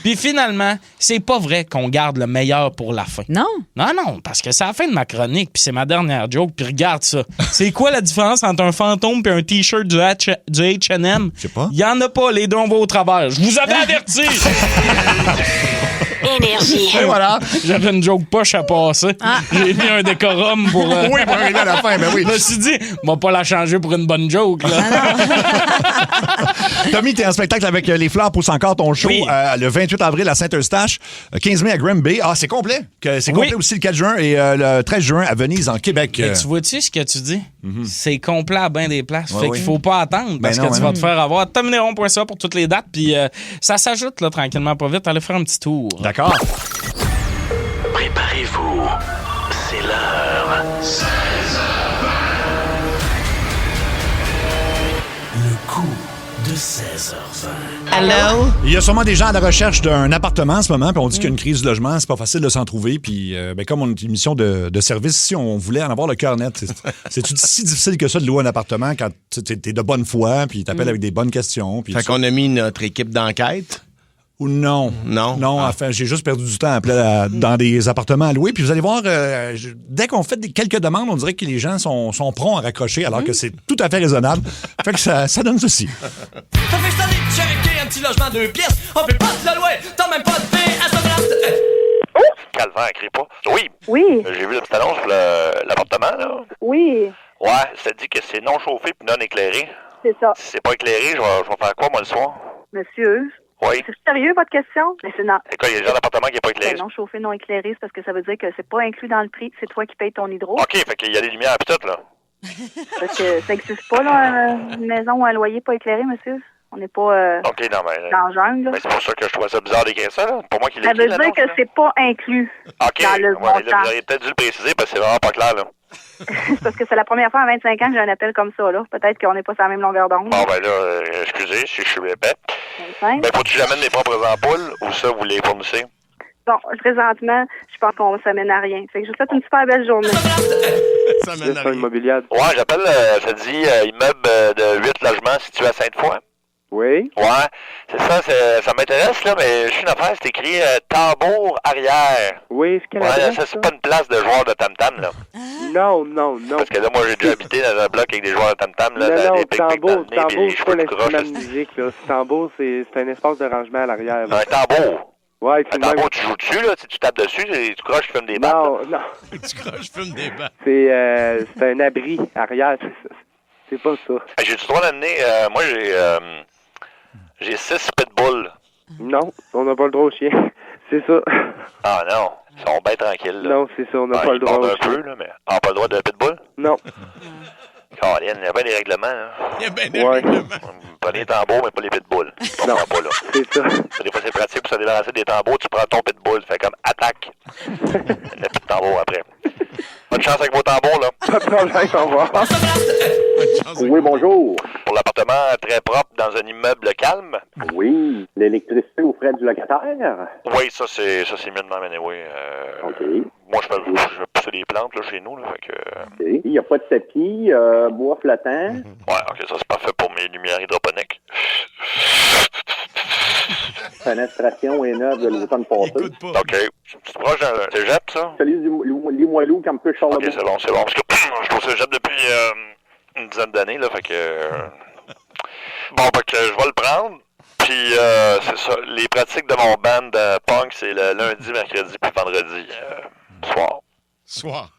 Puis finalement, c'est pas vrai qu'on garde le meilleur pour la fin. Non, parce que c'est la fin de ma chronique puis c'est ma dernière joke puis regarde ça. C'est quoi la différence entre un fantôme et un t-shirt du H&M? Je sais pas. Il y en a pas, les deux on va au travers. Je vous avais averti! Énergie. Et voilà. J'avais une joke poche à passer. J'ai mis un décorum pour... Oui, pour arriver à la fin, ben oui. Je me suis dit, on va pas la changer pour une bonne joke, là. Tommy, t'es en spectacle avec Les Fleurs poussent encore ton show le 28 avril à Saint-Eustache, 15 mai à Granby. Ah, c'est complet. C'est complet aussi le 4 juin et le 13 juin à Venise, en Québec. Mais tu vois-tu ce que tu dis? C'est complet à bien des places. Fait qu'il faut pas attendre parce que tu vas te faire avoir. Termineron.ca pour toutes les dates. Puis ça s'ajoute là, tranquillement, pas vite. Allez faire un petit tour. D'accord. Préparez-vous. C'est l'heure. 16h20. Le coup de 16h20. Allô? Il y a sûrement des gens à la recherche d'un appartement en ce moment, puis on dit qu'il y a une crise du logement, c'est pas facile de s'en trouver, puis comme on est une mission de service, si on voulait en avoir le cœur net, c'est si difficile que ça de louer un appartement quand t'es de bonne foi, puis t'appelles avec des bonnes questions. Fait qu'on a mis notre équipe d'enquête. Ou non. Enfin, j'ai juste perdu du temps à appeler dans des appartements à louer. Puis vous allez voir, dès qu'on fait quelques demandes, on dirait que les gens sont prompts à raccrocher, alors que c'est tout à fait raisonnable. Fait que ça donne ceci. Ça fait installer, checker un petit logement 2 pièces. On peut pas te le louer, t'as même pas de paix à ce place. Calvaire, crie pas. Oui. Oui. J'ai vu la petite annonce pour l'appartement, là. Oui. Ouais, ça dit que c'est non chauffé puis non éclairé. C'est ça. Si c'est pas éclairé, je vais faire quoi, moi, le soir? Monsieur. Oui. C'est sérieux, votre question? Mais c'est non. C'est quoi, il y a le genre d'appartement qui n'est pas éclairé? Non chauffé, non éclairé, c'est parce que ça veut dire que c'est pas inclus dans le prix. C'est toi qui payes ton hydro. OK, fait qu'il y a des lumières pis tout, là. Parce que ça n'existe pas, là, une maison ou un loyer pas éclairé, monsieur. On n'est pas OK, non, mais... dans le jungle, là. Mais c'est pour ça que je trouvais ça bizarre d'écrire ça, là. Pour moi qu'il est Ça veut dire que c'est pas inclus dans le montant. Là, vous auriez peut-être dû le préciser parce que c'est vraiment pas clair, là. C'est parce que c'est la première fois en 25 ans que j'ai un appel comme ça, là. Peut-être qu'on n'est pas sur la même longueur d'onde. Bon, ben là, excusez si je suis épais. Ben, faut-tu que j'amène mes propres ampoules ou ça, vous les fournissez? Bon, présentement, je pense qu'on s'amène à rien. Fait que je vous souhaite une super belle journée. Ça mène à rien. Immobilière. Ouais, j'appelle, ça dit immeuble de 8 logements situé à Sainte-Foy. Oui. Ouais, c'est ça, ça m'intéresse, là, mais je suis une affaire, c'est écrit tambour arrière. Oui, c'est quelle ouais, adresse, ça, c'est pas une place de joueurs de tam-tam, là. Non. Parce que là, moi, j'ai déjà habité dans un bloc avec des joueurs de tam-tam, là. Non, des tambour, c'est pas l'instrument croche, de musique, là. Tambour, c'est un espace de rangement à l'arrière. Un tambour? Ouais, c'est un tambour, tu joues dessus, là, tu tapes dessus, tu croches, tu fumes des battes. Non. Tu croches, tu fumes des battes. C'est un abri arrière, c'est pas ça. J'ai-tu le droit d'amener, moi, j'ai 6 pitbulls. Non, on n'a pas le droit au chien. C'est ça. Ah non, ils sont bien tranquilles, là. Non, c'est ça, on n'a pas le droit au chien. Un peu, là, mais on n'a pas le droit de pitbull? Non. Caroline, il y a bien des règlements, là. Il y a bien des règlements. Prenez les tambours, mais pas les pitbulls. Non, pas, là. c'est ça. Des fois, c'est pratique pour se débarrasser des tambours, tu prends ton pitbull, tu fais comme attaque. Le petit tambour après. Bonne chance avec vos tambours, là. Pas de problème, au revoir. Oui, bonjour. Pour l'appartement très propre dans un immeuble calme. Oui. L'électricité aux frais du locataire. Oui, ça c'est mieux de m'emmener, oui. OK. Moi, je pousse des plantes là, chez nous, là, fait que... OK. Il n'y a pas de tapis, bois flottant. Ouais, OK, ça c'est parfait pour mes lumières hydroponiques. Fenestration et neuve de l'automne passé. OK. Tu te proches d'un cégep, ça? Celui du Limoilou, Campus Charlebourg. OK, c'est bon. Parce que je suis au cégep depuis une dizaine d'années, là, fait que... Bon, fait que je vais le prendre. Puis, c'est ça. Les pratiques de mon band punk, c'est le lundi, mercredi, puis vendredi, soir.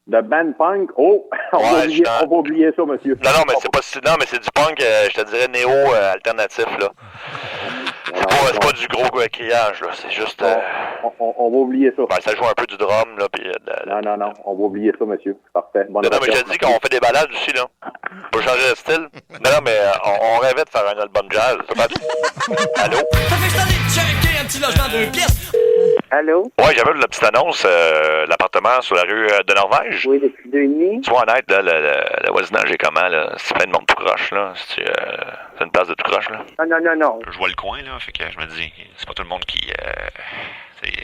De band punk? Oh! On va oublier ça, monsieur. Non, mais c'est pas... Non, mais c'est du punk, je te dirais, néo-alternatif, là. C'est pas du gros criage, là. C'est juste... On va oublier ça. Ben, ça joue un peu du drum, là. Puis, Non. On va oublier ça, monsieur. Parfait. Non, mais j'ai dit qu'on fait des balades aussi, là. Pour changer de style. Non, mais on rêvait de faire un album jazz. Allô? Ça fait que je t'en ai checké un petit logement 2 pièces. Allô? Ouais, j'avais la petite annonce, l'appartement sur la rue de Norvège. Oui, depuis 2,5. Sois honnête, là, le voisinage est comment, là? C'est plein de monde tout croche, là. C'est une place de tout croche, là. Non. Je vois le coin, là, fait que je me dis, c'est pas tout le monde qui...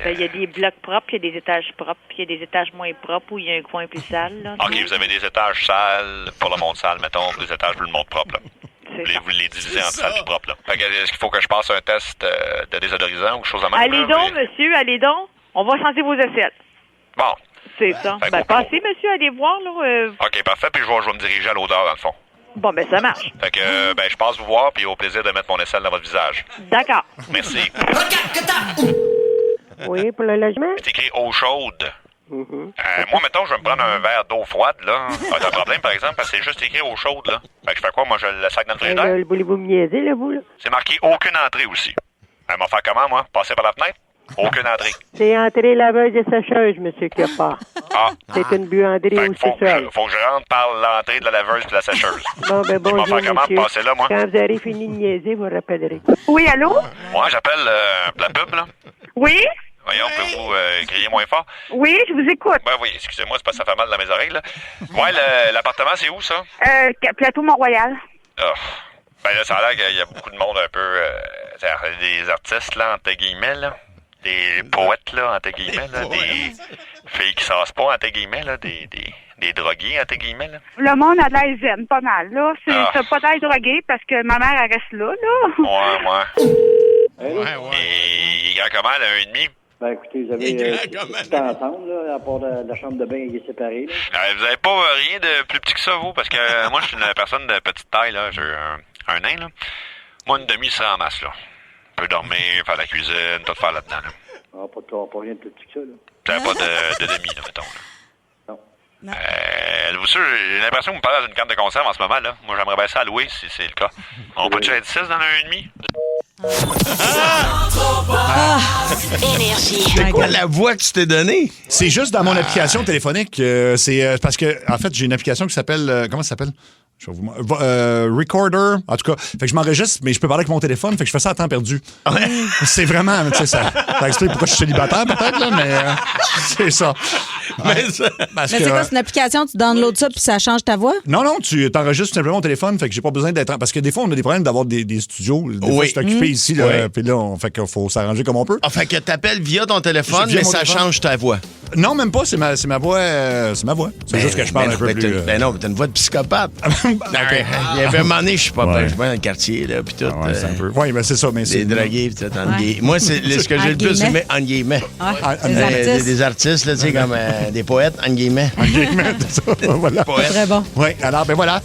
Il y a des blocs propres, il y a des étages propres, puis il y a des étages moins propres où il y a un coin plus sale, là. OK, vous avez des étages sales pour le monde sale, mettons, des étages pour le monde propre, là. Vous les divisez en sales et propres, là. Fait que, est-ce qu'il faut que je passe un test de désodorisant ou quelque chose à même? Allez donc, monsieur, allez donc. On va changer vos assiettes. Bon. C'est ça. Ben, passez, monsieur, allez voir, là. OK, parfait, puis je vais me diriger à l'odeur, dans le fond. Bon, ben, ça marche. Fait que, je passe vous voir, puis au plaisir de mettre mon aisselle dans votre visage. D'accord. Merci. Oui, pour le logement? C'est écrit eau chaude. Moi, mettons, je vais me prendre un verre d'eau froide, là. T'as un problème, par exemple, parce que c'est juste écrit eau chaude, là. Fait que je fais quoi? Moi, je le sac dans le frigidaire? Voulez-vous me niaiser, là, vous, là? C'est marqué aucune entrée aussi. Elle m'a fait comment, moi? Passer par la fenêtre? Aucune entrée. C'est entrée laveuse et sécheuse, monsieur Clopard. Ah. C'est une buanderie au sous-sol. Faut que je rentre par l'entrée de la laveuse et de la sécheuse. Bon, ben bonjour, faire comment monsieur. pour passer là, moi? Quand vous aurez fini de niaiser, vous rappellerez. Oui, allô? Moi, j'appelle la pub, là. Oui? Voyons, pouvez-vous crier moins fort? Oui, je vous écoute. Ben oui, excusez-moi, c'est parce que ça fait mal dans mes oreilles, là. Ouais, l'appartement, c'est où, ça? Plateau Mont-Royal. Oh. Ben là, ça a l'air qu'il y a beaucoup de monde un peu... des artistes, là, entre guillemets, là. Des poètes, là, entre guillemets, là. Des filles qui s'assent pas, entre guillemets, là. Des drogués, entre guillemets, là. Le monde a de l'air zen, pas mal, là. C'est pas d'air drogué parce que ma mère, elle reste là, là. Ouais. Et il y a comment, là, 1,5? Ben, écoutez, vous avez tout ensemble, là, à part la chambre de bain qui est séparée, là. Vous avez pas rien de plus petit que ça, vous? Parce que moi, je suis une personne de petite taille, là. J'ai un nain, là. Moi, une demi, c'est en masse, là. Je peux dormir, faire la cuisine, tout faire là-dedans, là. Ah, pas rien de plus petit que ça, là. Vous n'avez pas de demi, là, mettons, là. Non. Vous sûr, j'ai l'impression que vous me parlez d'une carte de conserve en ce moment, là. Moi, j'aimerais bien ça à louer, si c'est le cas. On peut-tu être 6 dans un 1,5? Énergie. C'est quoi la voix que tu t'es donnée? C'est juste dans mon application téléphonique. C'est parce que, en fait, j'ai une application qui s'appelle... comment ça s'appelle? Je vais vous... Recorder, en tout cas. Fait que je m'enregistre, mais je peux parler avec mon téléphone, fait que je fais ça à temps perdu. C'est vraiment, tu sais, ça explique pourquoi je suis célibataire, peut-être, là, mais c'est ça. Mais c'est quoi, c'est une application, tu downloads ça puis ça change ta voix? Non, tu t'enregistres simplement mon téléphone, fait que j'ai pas besoin d'être... Parce que des fois, on a des problèmes d'avoir des studios. Des fois, je suis occupé ici, là, puis là, fait qu'il faut s'arranger comme on peut. Ah, fait que t'appelles via ton téléphone, mais ça change ta voix. Non, même pas, c'est ma voix. C'est juste que je parle un peu plus... Ben non, t'as une voix de psychopathe. Il y avait un moment donné, je suis pas je vais dans le quartier, là, puis tout. Oui, mais c'est ça. Mais des drogués, puis tout, Moi, c'est ce que j'ai le plus aimé, en guillemets. Des artistes, là, tu sais, comme des poètes, en guillemets. En guillemets, c'est ça, voilà. Très bon. Oui, alors, ben voilà.